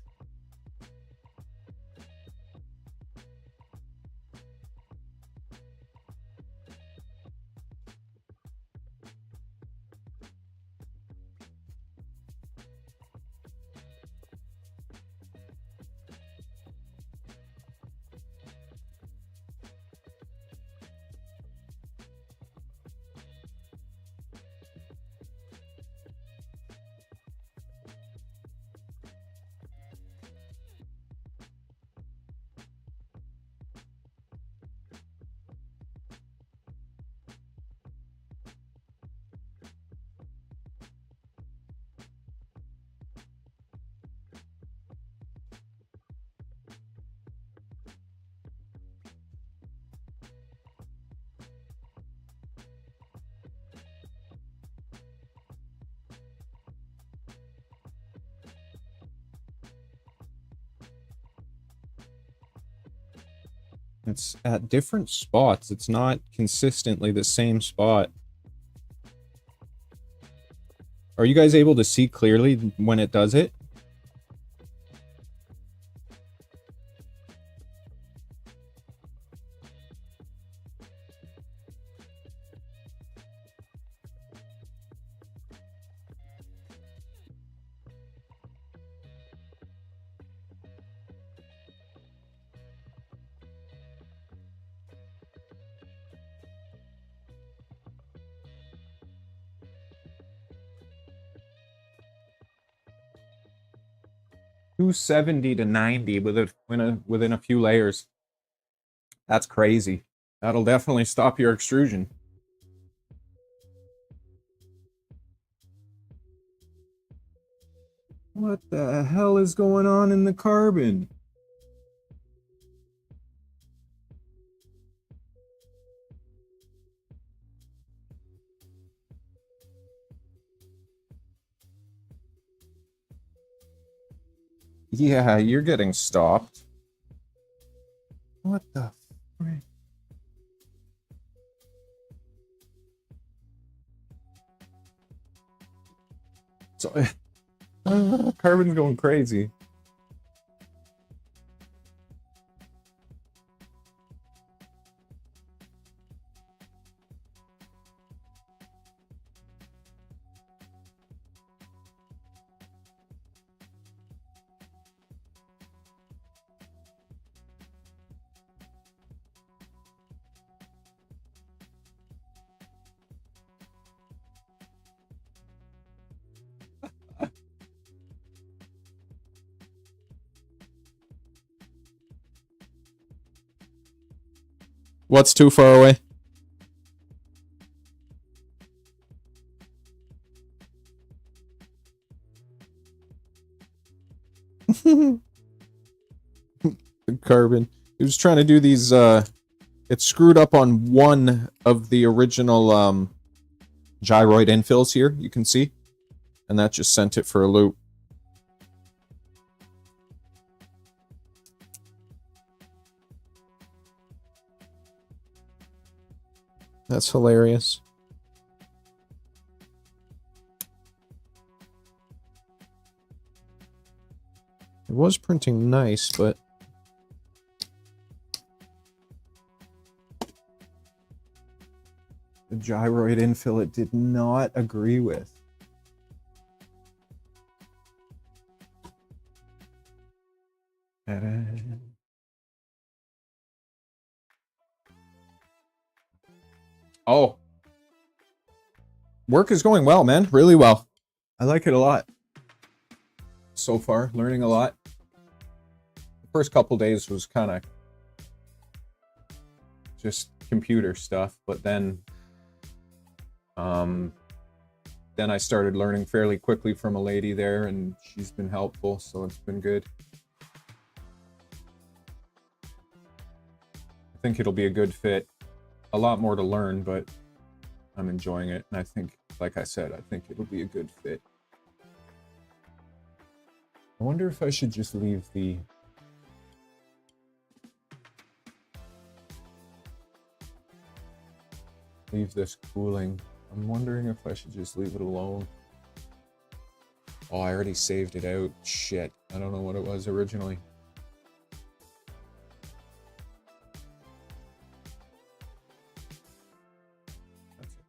It's at different spots. It's not consistently the same spot. Are you guys able to see clearly when it does it? $270 to $90 within a few layers. That's crazy. That'll definitely stop your extrusion. What the hell is going on in the carbon? Yeah, you're getting stopped. What the frick? So, carbon's going crazy. What's too far away? The carbon. He was trying to do these, it screwed up on one of the original, gyroid infills here, you can see. And that just sent it for a loop. That's hilarious. It was printing nice, but... the gyroid infill it did not agree with. Ta-da. Oh. Work is going well, man. Really well. I like it a lot. So far, learning a lot. The first couple days was kind of just computer stuff, but then I started learning fairly quickly from a lady there, and she's been helpful, so it's been good. I think it'll be a good fit. A lot more to learn, but I'm enjoying it, and I think, like I said, I think it'll be a good fit. I wonder if I should just leave the... leave this cooling. I'm wondering if I should just leave it alone. Oh, I already saved it out. Shit. I don't know what it was originally. That's okay.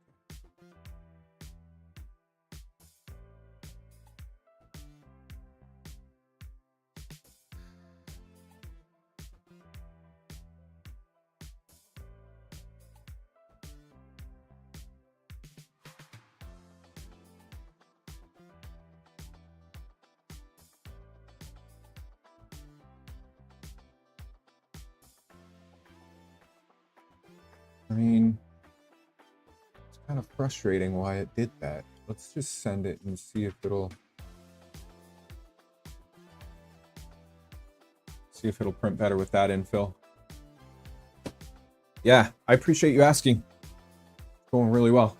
I mean, it's kind of frustrating why it did that. Let's just send it and see if it'll print better with that infill. Yeah, I appreciate you asking. It's going really well.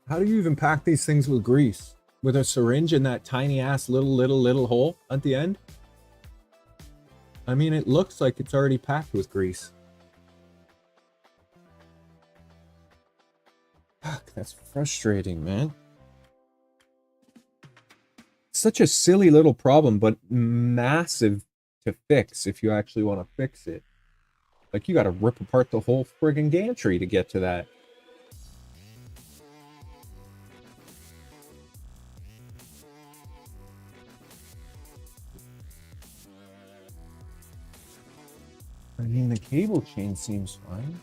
How do you even pack these things with grease? With a syringe in that tiny ass little hole at the end? I mean, it looks like it's already packed with grease. Fuck, that's frustrating, man. Such a silly little problem, but massive to fix if you actually want to fix it. Like, you gotta rip apart the whole friggin' gantry to get to that. I mean, the cable chain seems fine.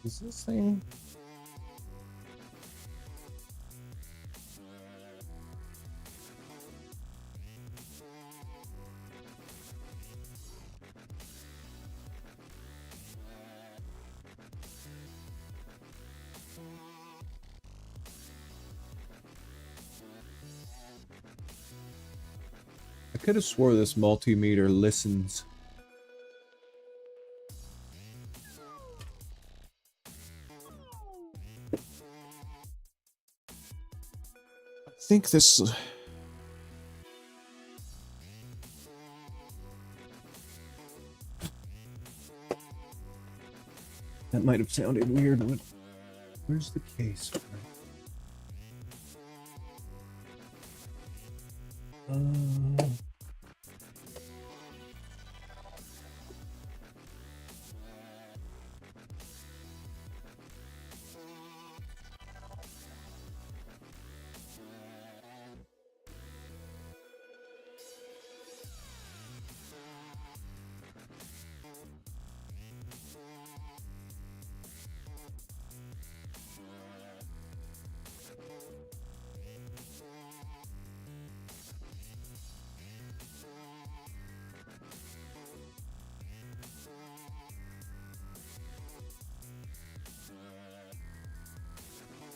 Is this thing? I could have swore this multimeter listens. I think this... That might have sounded weird. Where's the case?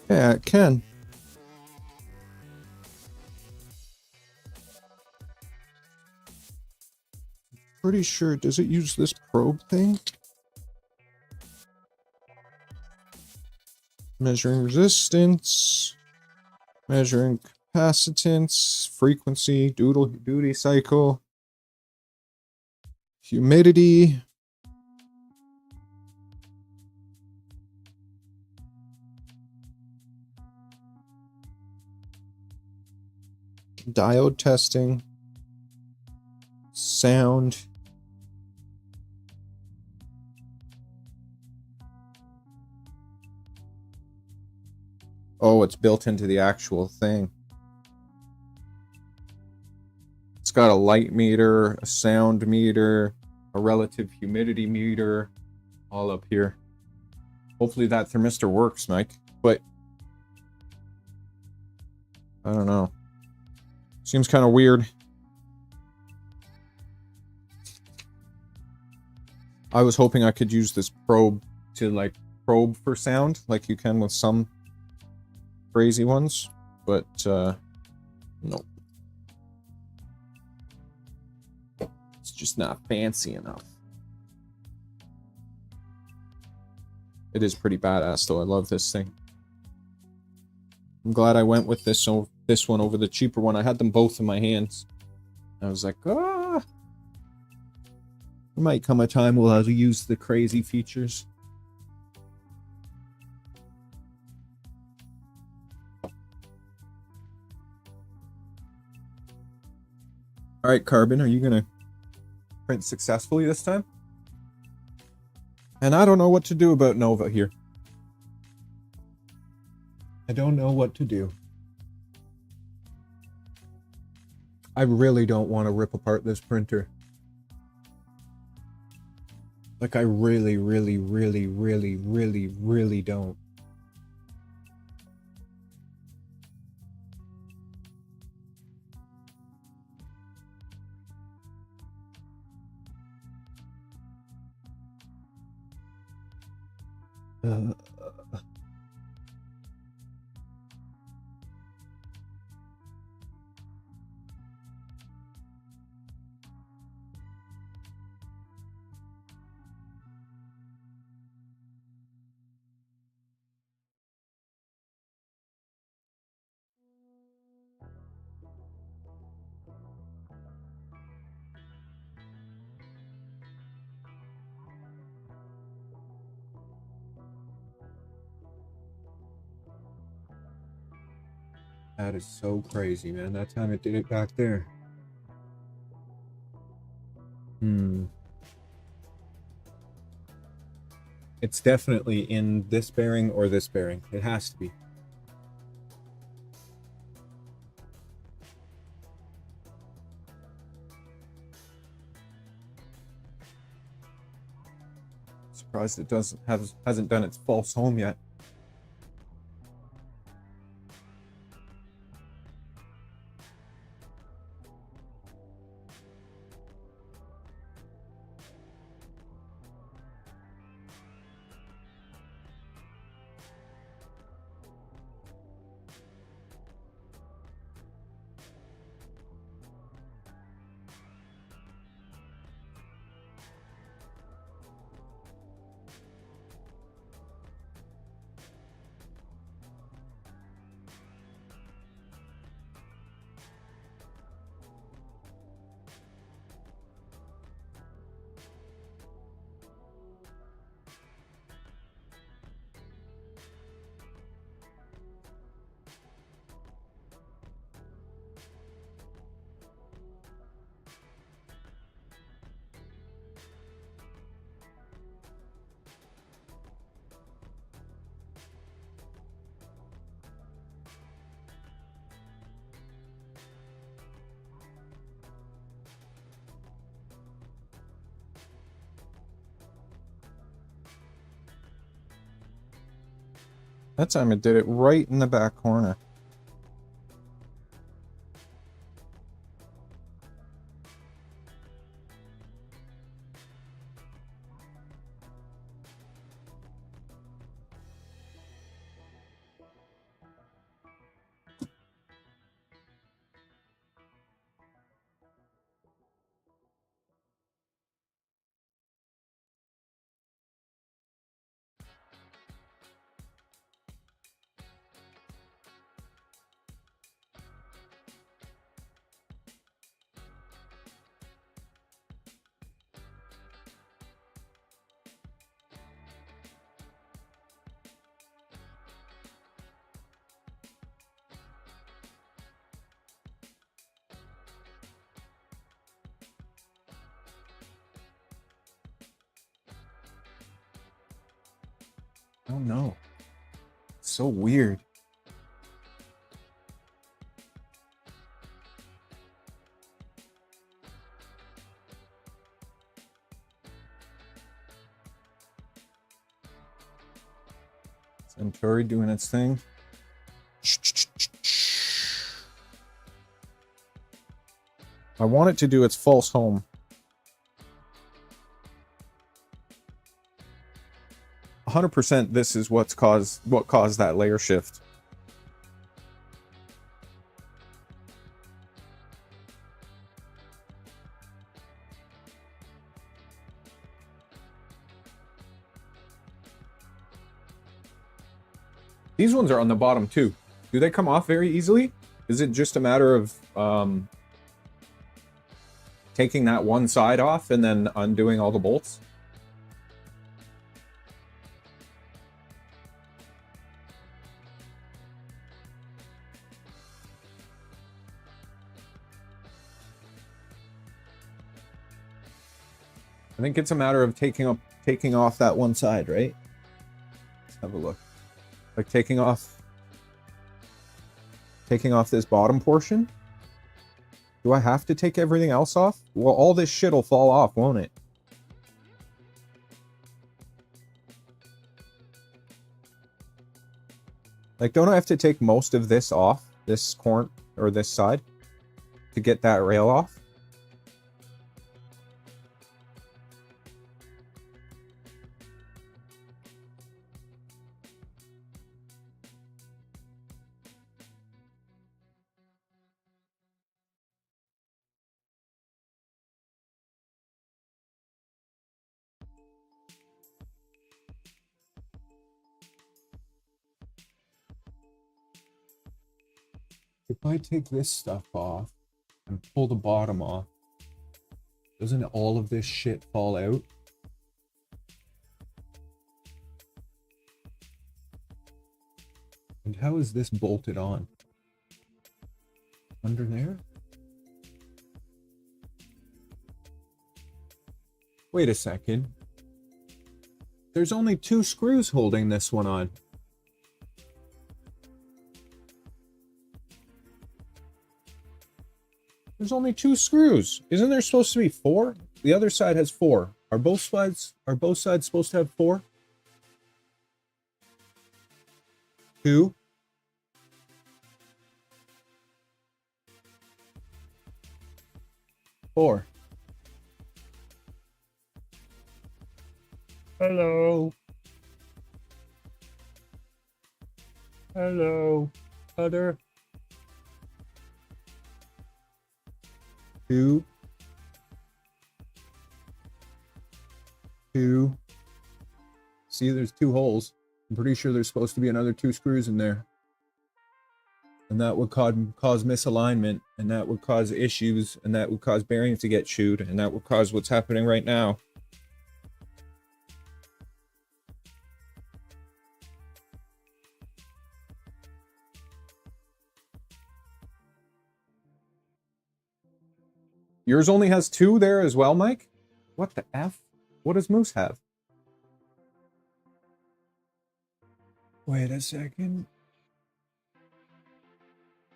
Yeah, it can. Pretty sure. Does it use this probe thing? Measuring resistance, measuring capacitance, frequency, duty cycle, humidity. Diode testing. Sound. Oh, it's built into the actual thing. It's got a light meter, a sound meter, a relative humidity meter, all up here. Hopefully that thermistor works, Mike, but I don't know. Seems kind of weird. I was hoping I could use this probe to like probe for sound like you can with some crazy ones, but no. It's just not fancy enough. It is pretty badass though. I love this thing. I'm glad I went with this one over the cheaper one. I had them both in my hands. I was like, ah. There might come a time we'll have to use the crazy features. All right, Carbon, are you gonna print successfully this time? And I don't know what to do about Nova here. I don't know what to do. I really don't want to rip apart this printer. Like, I really, really, really, really, really, really don't. That is so crazy, man. That time it did it back there. It's definitely in this bearing or this bearing. It has to be. Surprised it hasn't done its false home yet. That time it did it right in the back corner. I don't know. It's so weird. Centauri doing its thing. I want it to do its false home. 100% this is what caused that layer shift. These ones are on the bottom too. Do they come off very easily? Is it just a matter of taking that one side off and then undoing all the bolts? I think it's a matter of taking off that one side, right? Let's have a look. Like taking off this bottom portion. Do I have to take everything else off? Well, all this shit will fall off, won't it? Like, don't I have to take most of this off, this corner or this side, to get that rail off? If I take this stuff off and pull the bottom off, doesn't all of this shit fall out? And how is this bolted on? Under there? Wait a second. There's only 2 screws holding this one on. There's only 2 screws. Isn't there supposed to be 4? The other side has 4. Are both sides supposed to have 4? 2. Four. Hello. Hello. Other. 2. 2. See, there's 2 holes. I'm pretty sure there's supposed to be another 2 screws in there. And that would cause misalignment, and that would cause issues, and that would cause bearings to get chewed, and that would cause what's happening right now. Yours only has 2 there as well, Mike? What the F? What does Moose have? Wait a second.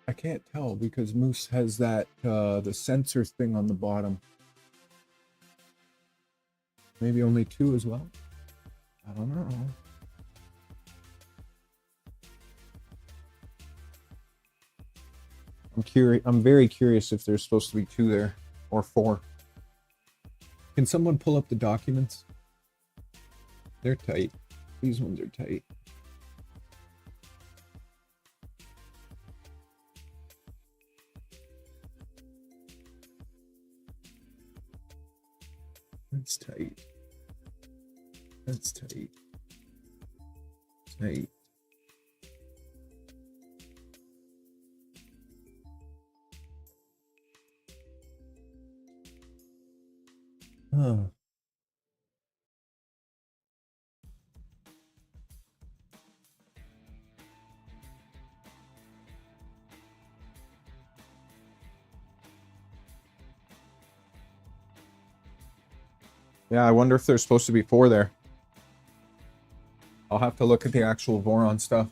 I can't tell because Moose has that, the sensor thing on the bottom. Maybe only 2 as well? I don't know. I'm very curious if there's supposed to be 2 there. Or 4. Can someone pull up the documents? They're tight. These ones are tight. That's tight. That's tight. Tight. Huh. Yeah, I wonder if there's supposed to be 4 there. I'll I'll have to look at the actual Voron stuff.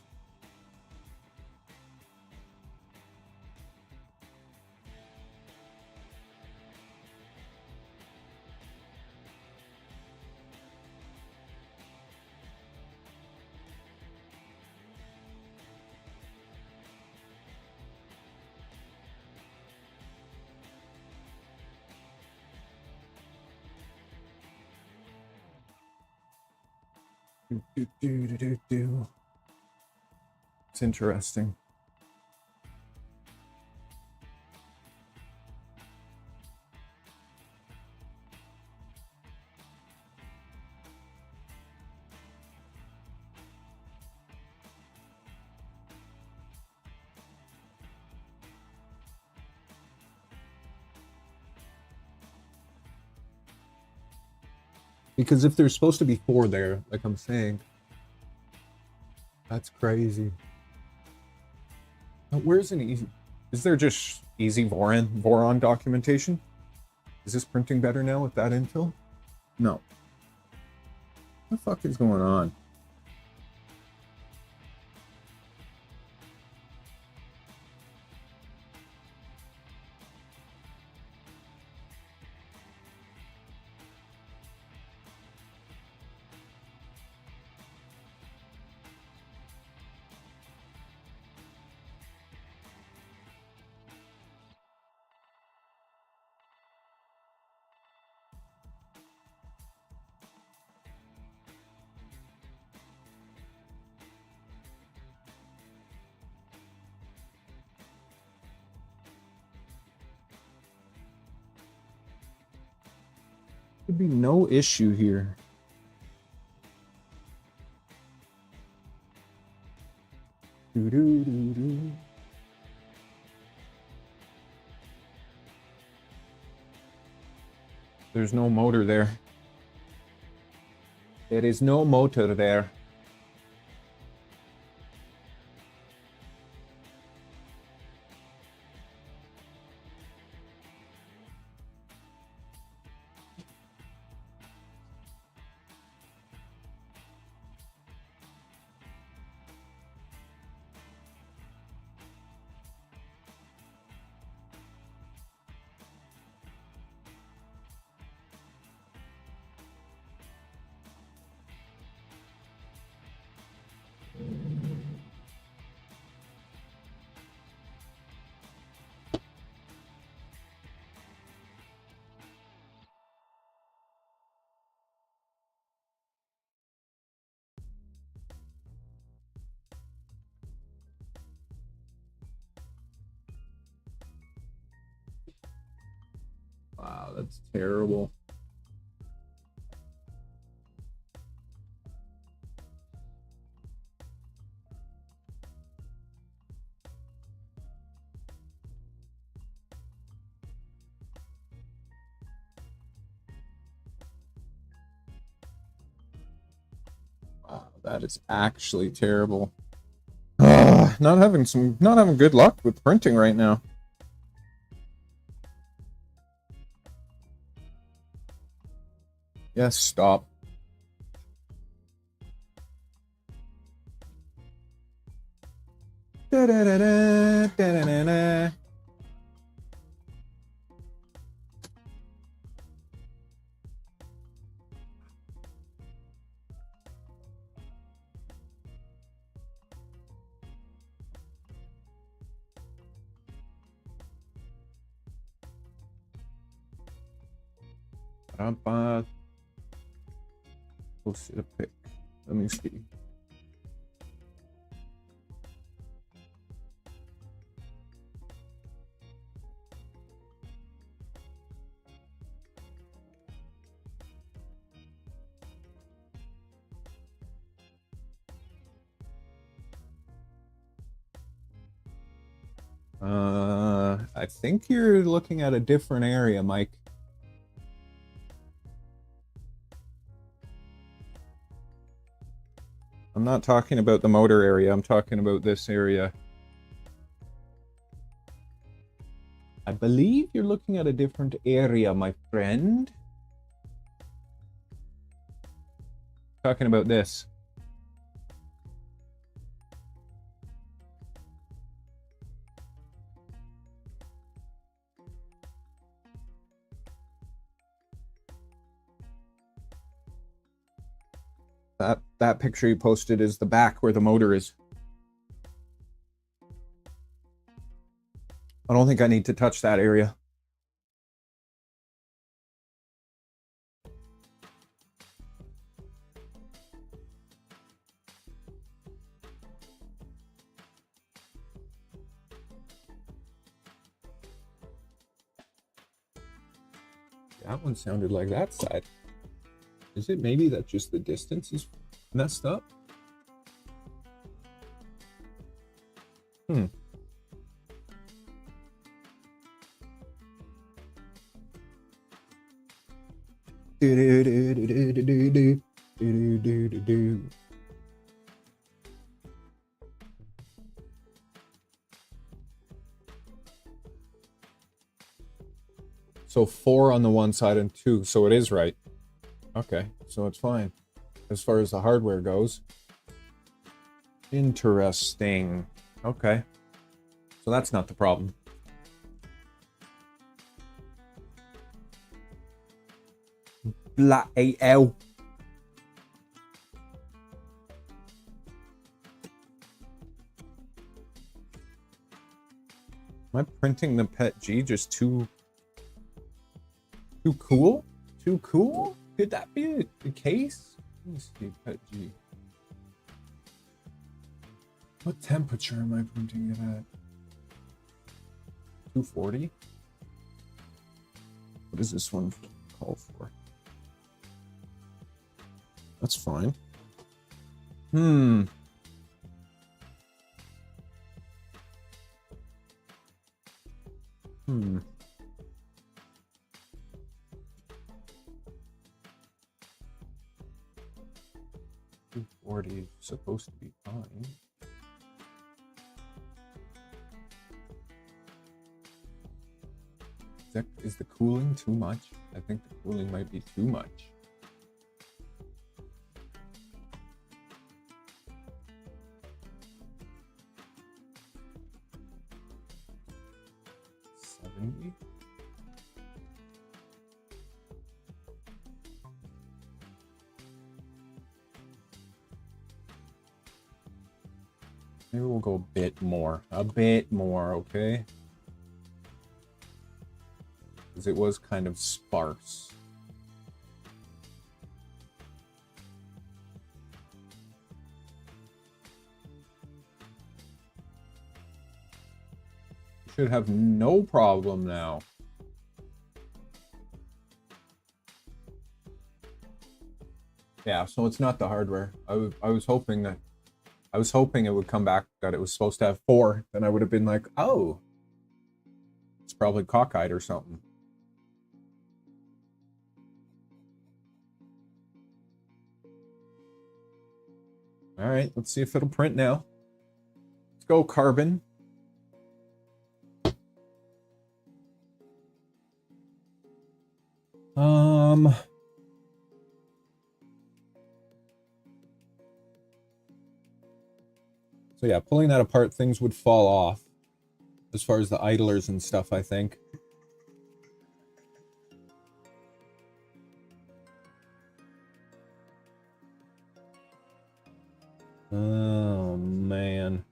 It's interesting. Because if there's supposed to be 4 there, like I'm saying, that's crazy. Now, where's an easy... Is there just easy Voron documentation? Is this printing better now with that infill? No. What the fuck is going on? Should be no issue here. There's no motor there. There is no motor there. Wow, that's terrible. Wow, that is actually terrible. Not having good luck with printing right now. Yes, stop. Da -da -da -da, da -da -da -da. We'll see the pick. Let me see. I think you're looking at a different area, Mike. I'm not talking about the motor area, I'm talking about this area. I believe you're looking at a different area, my friend. Talking about this. that picture you posted is the back where the motor is. I don't think I need to touch that area. That one sounded like that side. Is it maybe that just the distance is messed up? So 4 on the one side and 2, so it is right. Okay, so it's fine as far as the hardware goes. Interesting. Okay, so that's not the problem. Blah AL. Am I printing the Pet G just too cool? Too cool? Could that be the case? Let me see, Pet G. What temperature am I printing it at? 240? What does this one call for? That's fine. Hmm. Hmm. 240 is supposed to be fine. Is the cooling too much? I think the cooling might be too much. Maybe we'll go a bit more, okay? Because it was kind of sparse. Should have no problem now. Yeah, so it's not the hardware. I was hoping it would come back that it was supposed to have 4. Then I would have been like, oh, it's probably cockeyed or something. All right, let's see if it'll print now. Let's go, Carbon. So yeah, pulling that apart, things would fall off as far as the idlers and stuff, I think. Oh, man.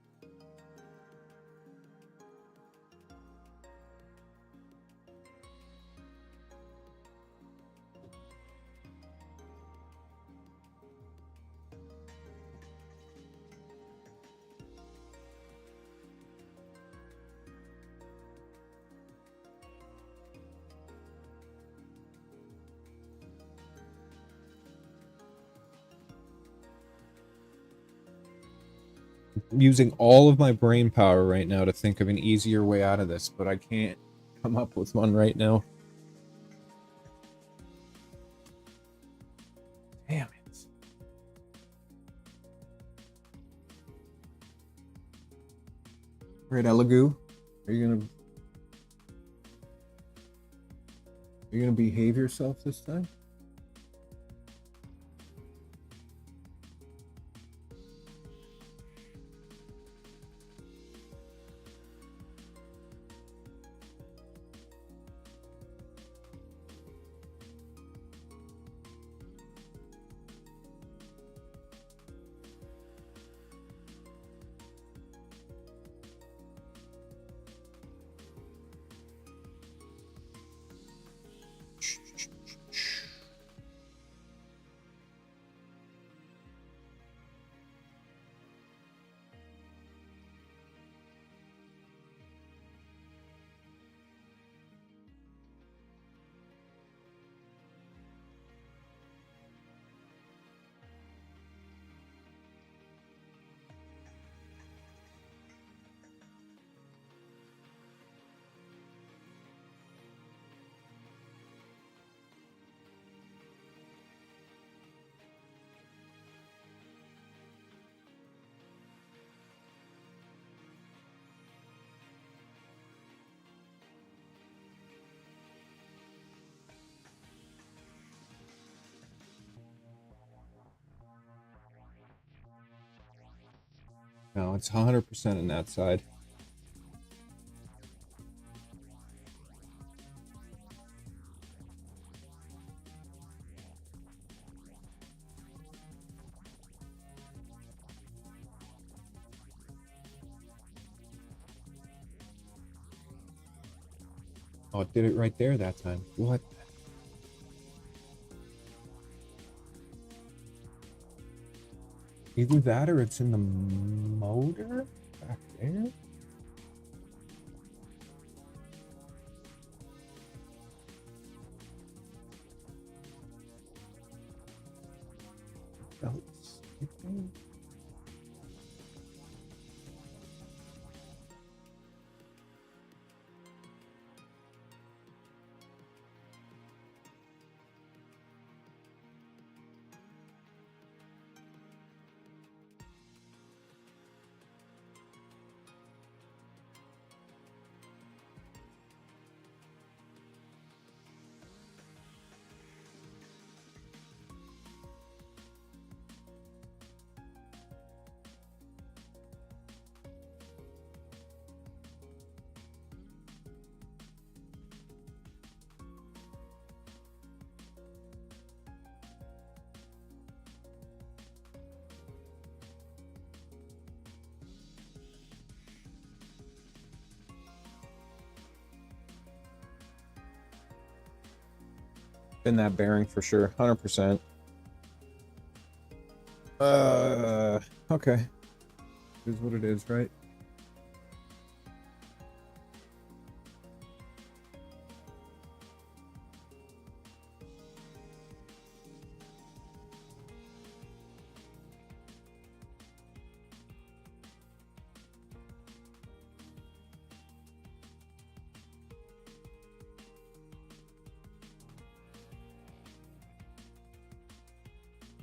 I'm using all of my brain power right now to think of an easier way out of this, but I can't come up with one right now. Damn it. All right, Elegoo, are you gonna behave yourself this time? No, it's 100% on that side. Oh, it did it right there that time. What? Either that or it's in the motor back there. Belt skipping. Been that bearing for sure, 100%. Okay. It is what it is, right?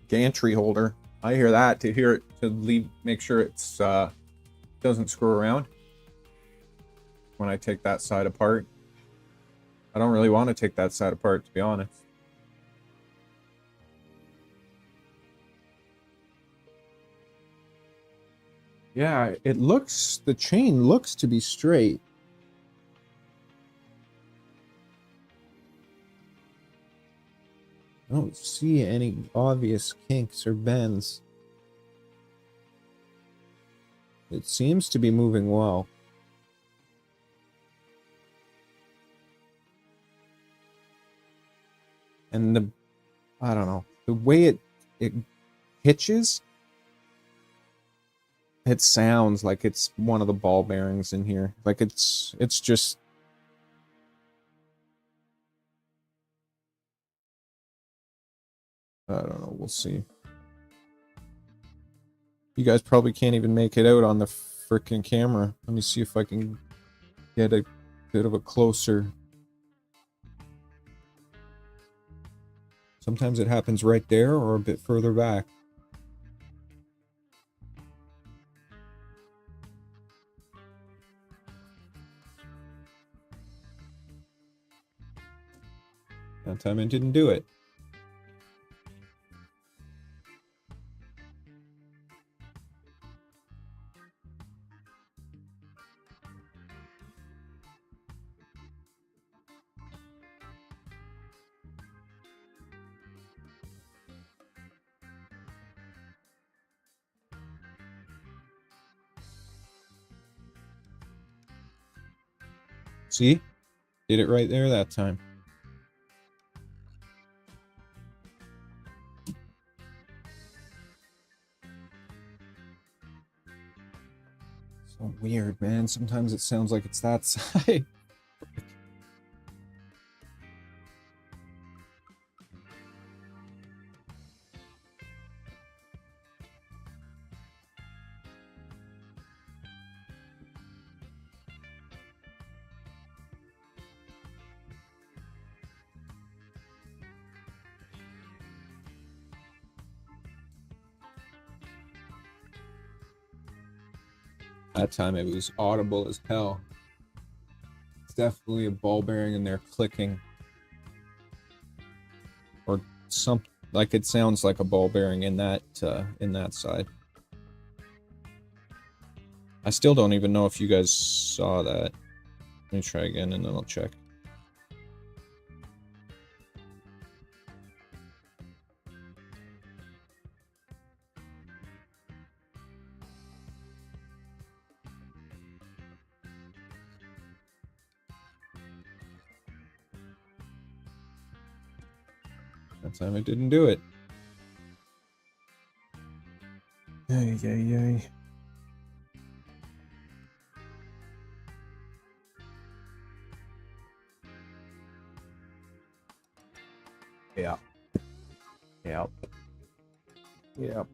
Gantry holder. I hear that to hear it to leave, make sure it's doesn't screw around when I take that side apart. I don't really want to take that side apart, to be honest. Yeah, it looks, the chain looks to be straight. I don't see any obvious kinks or bends. It seems to be moving well. And the, I don't know, the way it hitches, it sounds like it's one of the ball bearings in here. Like it's just, I don't know, we'll see. You guys probably can't even make it out on the freaking camera. Let me see if I can get a bit of a closer. Sometimes it happens right there or a bit further back. That time it didn't do it. See? Did it right there that time. So weird, man. Sometimes it sounds like it's that side. That time it was audible as hell. It's definitely a ball bearing in there clicking. Or something, like it sounds like a ball bearing in that side. I still don't even know if you guys saw that. Let me try again and then I'll check. That time I didn't do it. Yay, yay, yay. Yeah. Yep. Yep.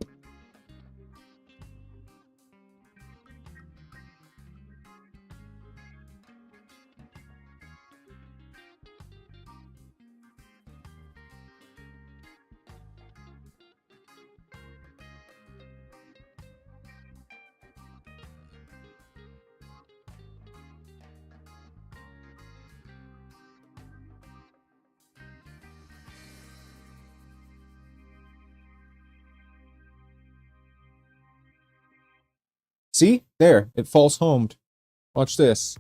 See? There. It false homed. Watch this.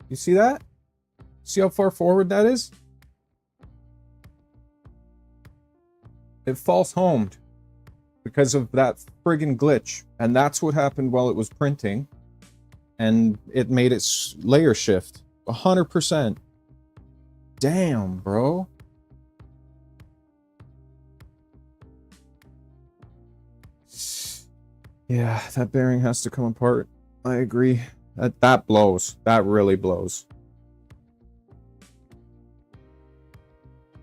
You see that? See how far forward that is? It false homed because of that friggin' glitch. And that's what happened while it was printing. And it made it layer shift. 100%. Damn, bro. Yeah, that bearing has to come apart. I agree. That blows. That really blows.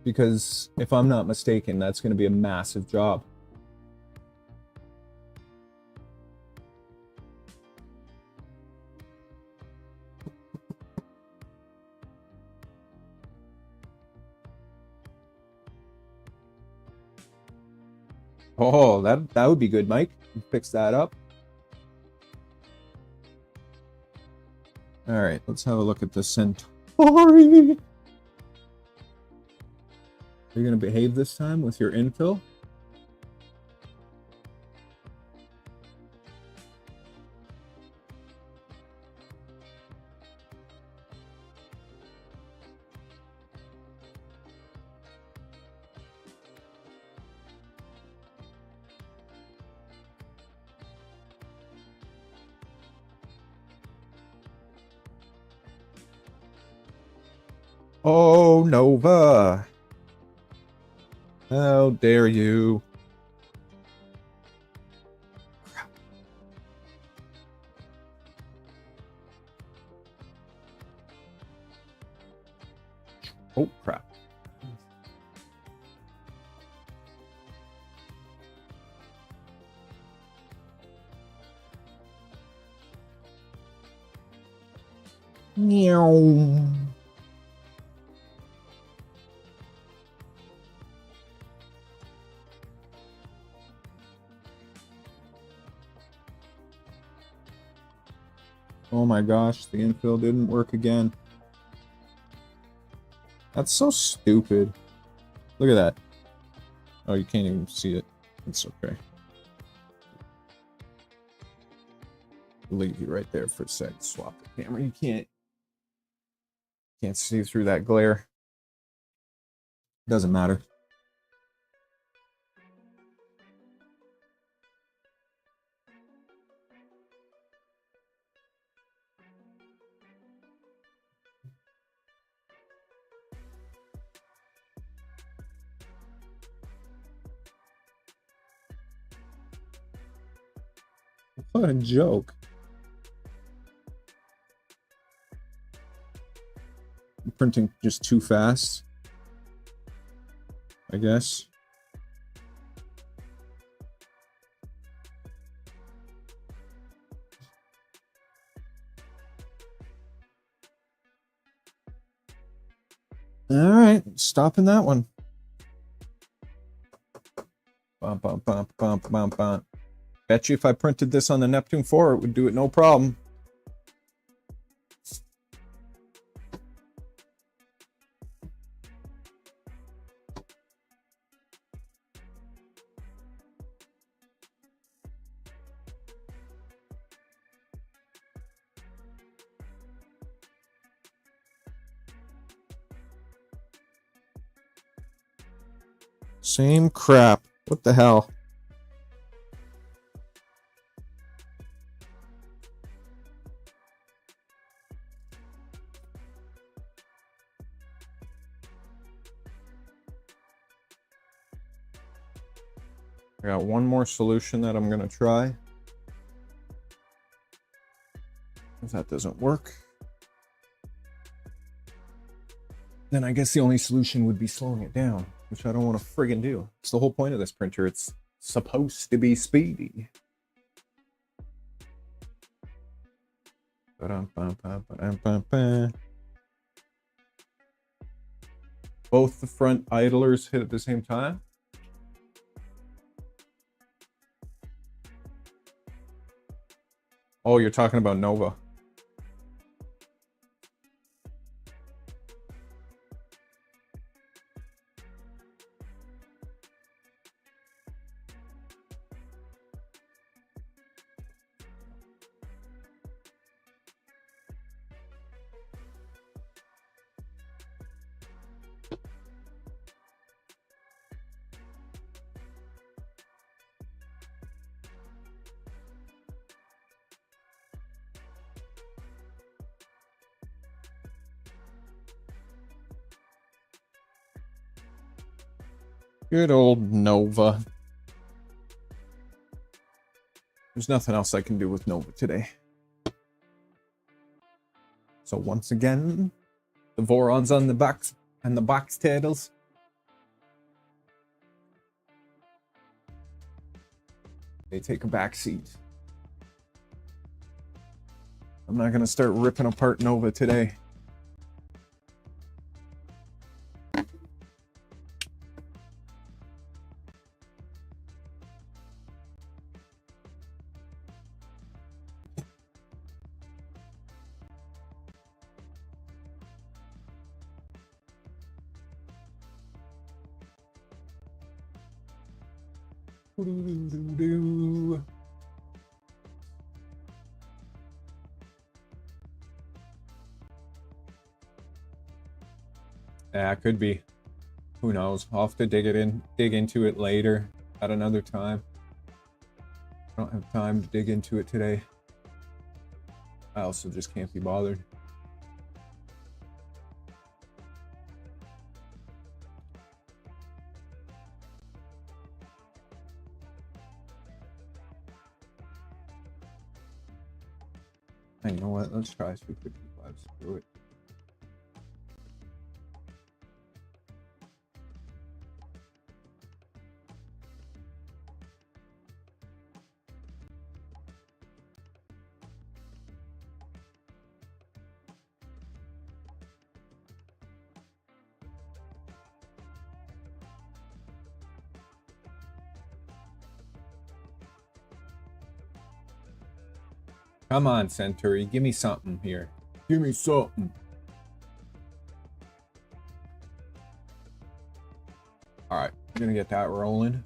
Because if I'm not mistaken, that's going to be a massive job. Oh, that would be good, Mike. Fix that up. All right, let's have a look at the Centauri. Are you going to behave this time with your infill? Oh, Nova. How dare you? Oh, crap. Meow. Oh my gosh, the infill didn't work again. That's so stupid. Look at that. Oh, you can't even see it. It's okay. I'll leave you right there for a sec. Swap the camera. You can't see through that glare. Doesn't matter. What a joke. I'm printing just too fast, I guess. All right, stopping that one. Bump, bump, bump, bump, bump, bump. Bet you if I printed this on the Neptune 4, it would do it no problem. Same crap. What the hell? I got one more solution that I'm gonna try. If that doesn't work, then I guess the only solution would be slowing it down, which I don't want to friggin' do. It's the whole point of this printer. It's supposed to be speedy. Both the front idlers hit at the same time. Oh, you're talking about Nova. Good old Nova. There's nothing else I can do with Nova today. So once again, the Vorons on the box and the boxturtles. They take a back seat. I'm not gonna start ripping apart Nova today. Yeah, it could be. Who knows? I'll have to dig into it later at another time. I don't have time to dig into it today. I also just can't be bothered. Hey, you know what? Let's try 255 through it. Come on, Centauri, give me something here. Give me something. All right, I'm gonna get that rolling.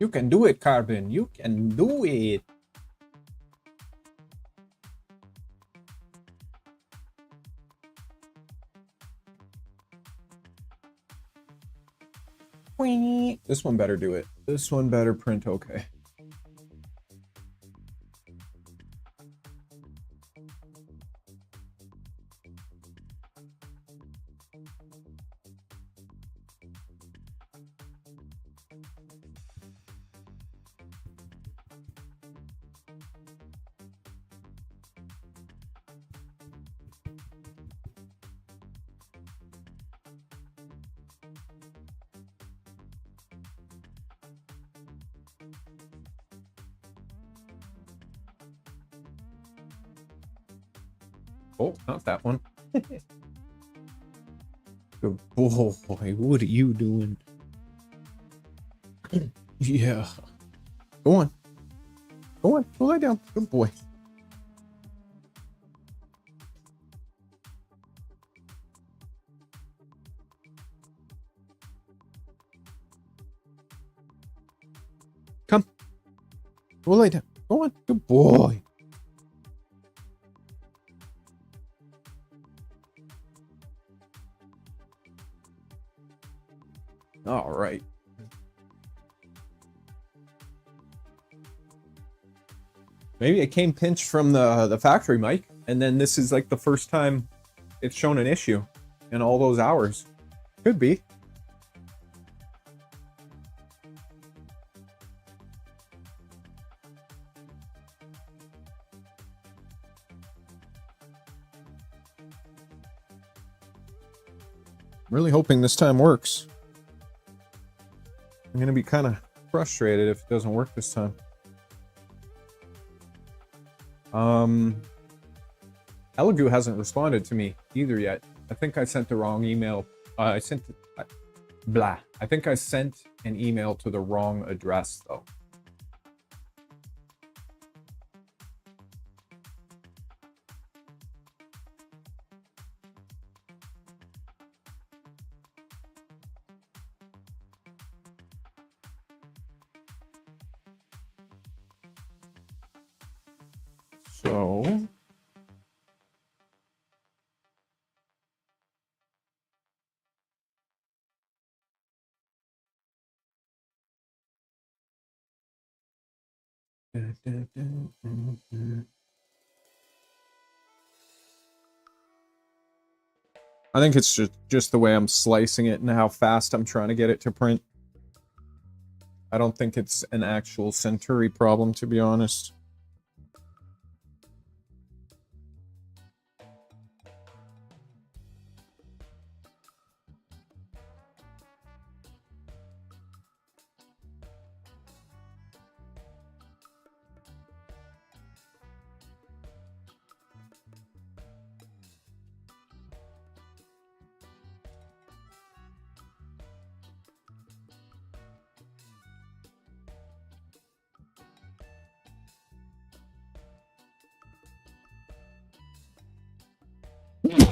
You can do it, Carbon. You can do it. This one better do it. This one better print okay. Oh, not that one. Good boy. What are you doing? Yeah. Go on. Go on. Go lie down. Good boy. Come. Go lay down. Go on. Good boy. All right. Maybe it came pinched from the factory mic, and then this is like the first time it's shown an issue in all those hours. Could be. Really hoping this time works. I'm gonna be kind of frustrated if it doesn't work this time. Elegoo hasn't responded to me either yet. I think I sent the wrong email. I think I sent an email to the wrong address though. So I think it's just the way I'm slicing it and how fast I'm trying to get it to print. I don't think it's an actual Centauri problem, to be honest.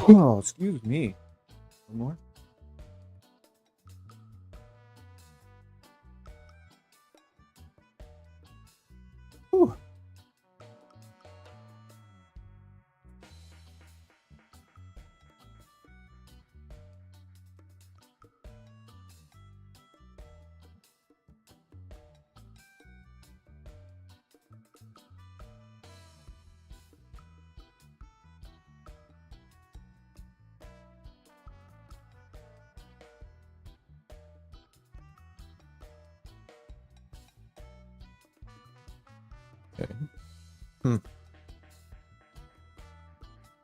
Oh, excuse me. One more. Whew. Okay.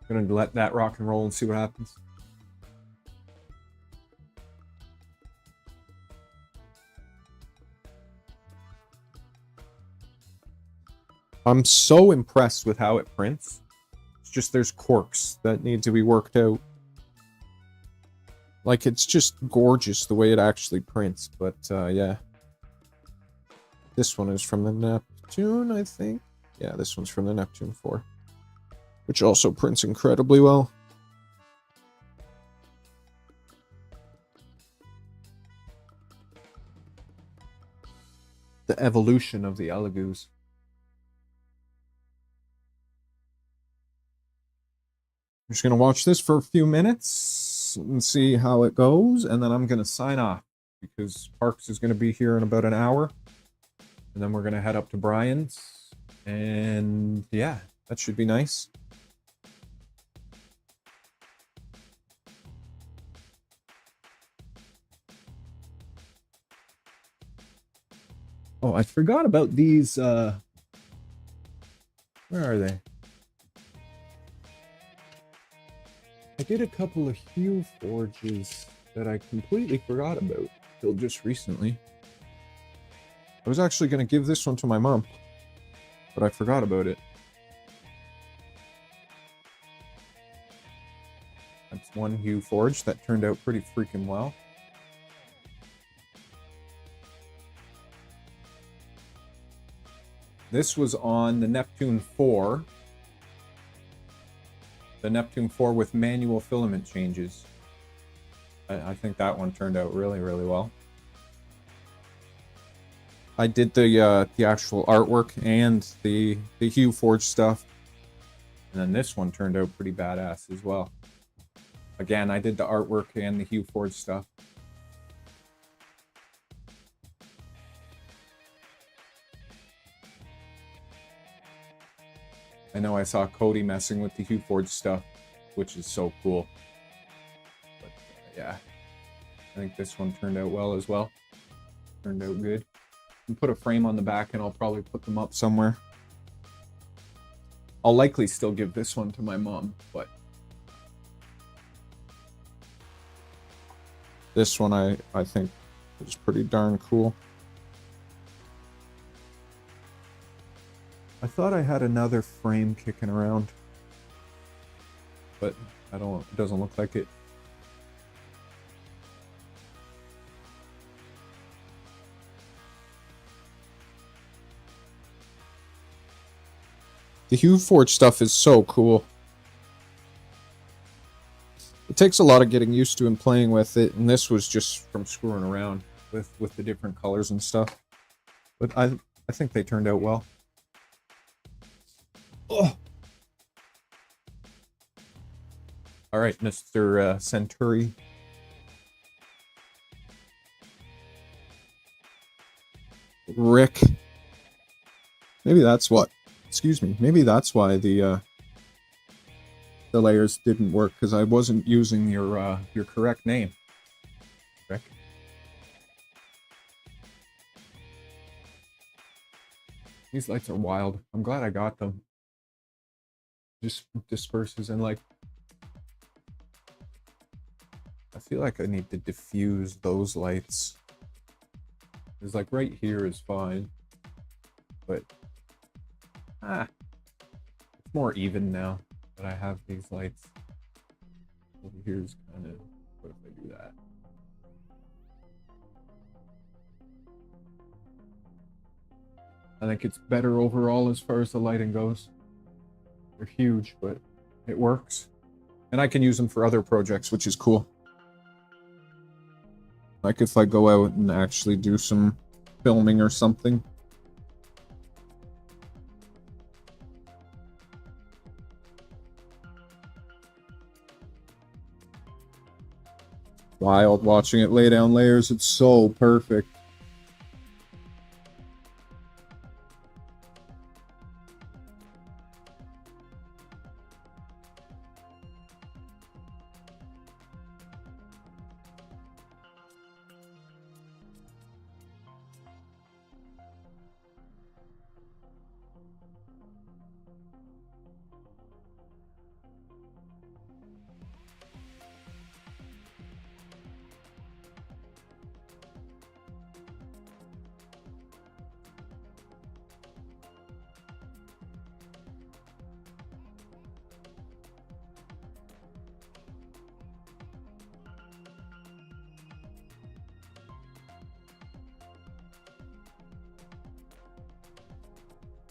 Gonna let that rock and roll and see what happens. I'm so impressed with how it prints. It's just there's quirks that need to be worked out. Like, it's just gorgeous the way it actually prints, but yeah. This one is from the Neptune, I think. Yeah, this one's from the Neptune 4. Which also prints incredibly well. The evolution of the Elegoos. I'm just going to watch this for a few minutes and see how it goes, and then I'm going to sign off because Parks is going to be here in about an hour. And then we're going to head up to Brian's. And yeah, that should be nice. Oh, I forgot about these, where are they? I did a couple of hue forges that I completely forgot about till just recently. I was actually going to give this one to my mom, but I forgot about it. That's one hue forge that turned out pretty freaking well. This was on the Neptune 4. The Neptune 4 with manual filament changes. I think that one turned out really, really well. I did the actual artwork and the hue forge stuff. And then this one turned out pretty badass as well. Again, I did the artwork and the hue forge stuff. I know I saw Cody messing with the hue forge stuff, which is so cool. But yeah, I think this one turned out well as well. Turned out good. And put a frame on the back and I'll probably put them up somewhere. I'll likely still give this one to my mom, but this one I think is pretty darn cool. I thought I had another frame kicking around, but it doesn't look like it. The hue forge stuff is so cool. It takes a lot of getting used to and playing with it, and this was just from screwing around with the different colors and stuff. But I think they turned out well. Oh. All right, Mr. Centauri. Rick. Maybe that's what. Excuse me. Maybe that's why the layers didn't work, because I wasn't using your correct name, Rick. These lights are wild. I'm glad I got them. Just disperses and like, I feel like I need to diffuse those lights. It's like right here is fine, but it's more even now that I have these lights. Over here's kind of, what if I do that? I think it's better overall as far as the lighting goes. They're huge, but it works. And I can use them for other projects, which is cool. Like if I go out and actually do some filming or something. Wild watching it lay down layers. It's so perfect.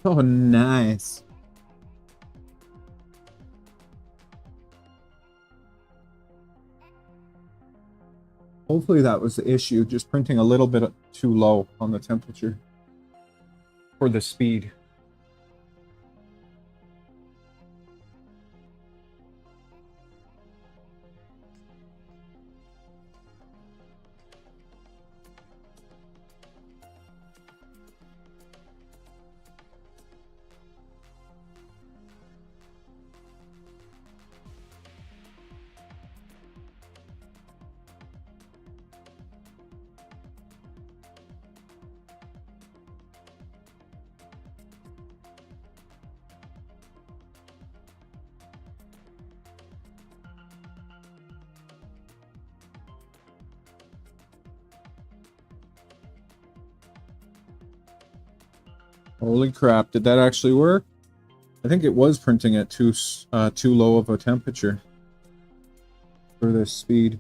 Oh, nice. Hopefully that was the issue, just printing a little bit too low on the temperature. For the speed. Holy crap, did that actually work? I think it was printing at too low of a temperature for this speed.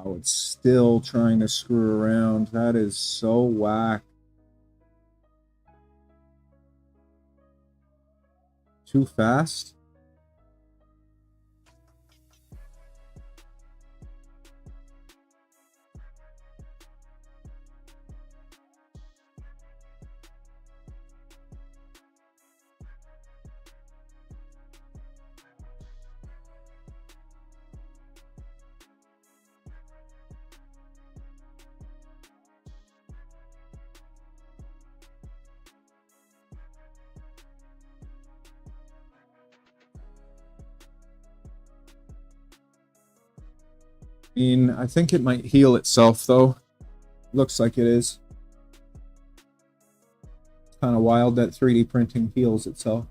Oh, it's still trying to screw around. That is so whack. Too fast? I think it might heal itself, though. Looks like it is. It's kind of wild that 3D printing heals itself.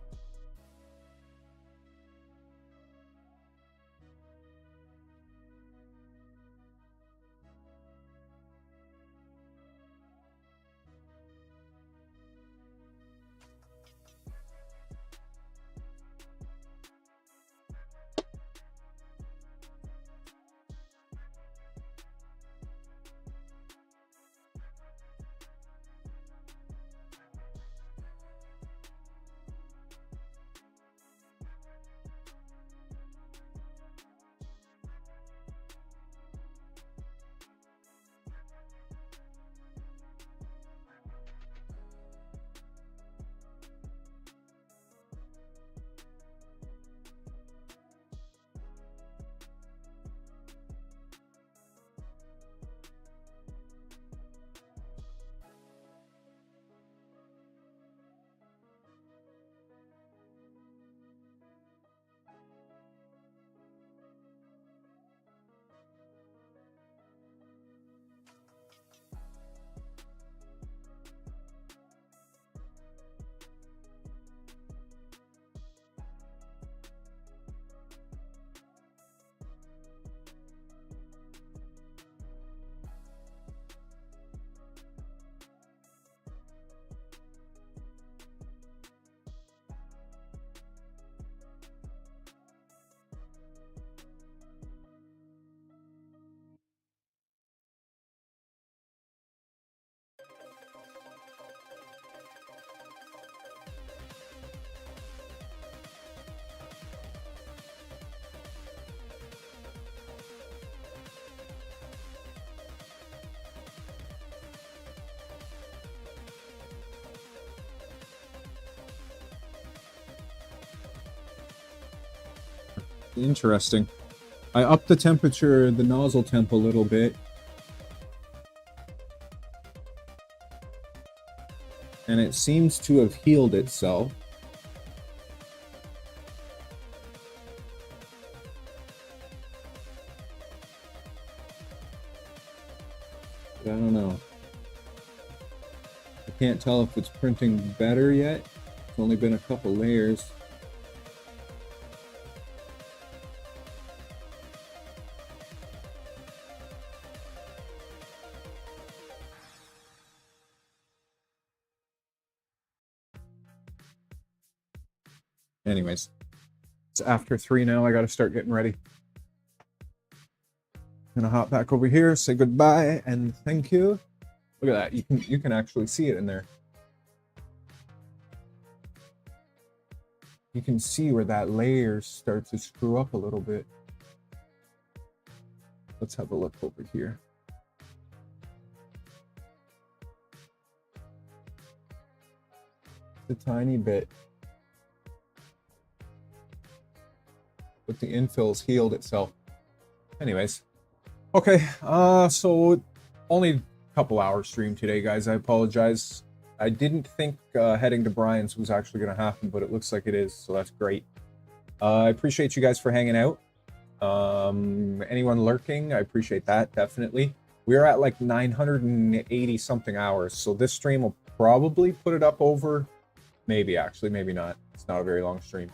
Interesting. I upped the temperature, the nozzle temp a little bit. And it seems to have healed itself. But I don't know. I can't tell if it's printing better yet. It's only been a couple layers. Anyways, it's after 3 now. I gotta start getting ready. I'm gonna hop back over here, say goodbye, and thank you. Look at that. You can actually see it in there. You can see where that layer starts to screw up a little bit. Let's have a look over here. A tiny bit. But the infill's healed itself. Anyways. Okay, so only a couple hour stream today, guys. I apologize. I didn't think heading to Brian's was actually going to happen, but it looks like it is, so that's great. I appreciate you guys for hanging out. Anyone lurking, I appreciate that, definitely. We're at like 980 something hours, so this stream will probably put it up over, maybe actually, maybe not. It's not a very long stream.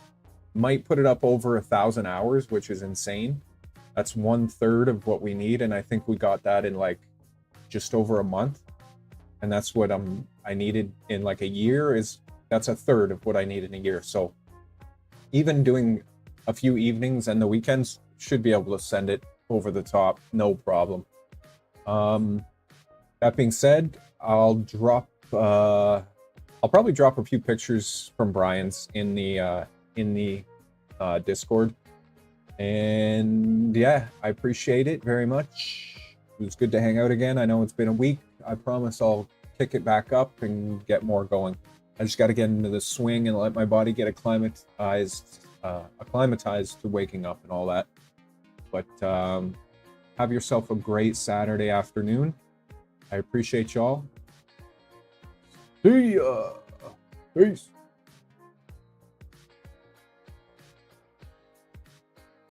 Might put it up over 1,000 hours, which is insane. That's 1/3 of what we need, and I think we got that in like just over a month. And that's what I needed in like a year. That's 1/3 of what I need in a year. So even doing a few evenings and the weekends should be able to send it over the top, no problem. That being said, I'll probably drop a few pictures from Brian's in the Discord. And yeah, I appreciate it very much. It was good to hang out again. I know it's been a week. I promise I'll kick it back up and get more going. I just got to get into the swing and let my body get acclimatized to waking up and all that. But have yourself a great Saturday afternoon. I appreciate y'all. See ya. Peace.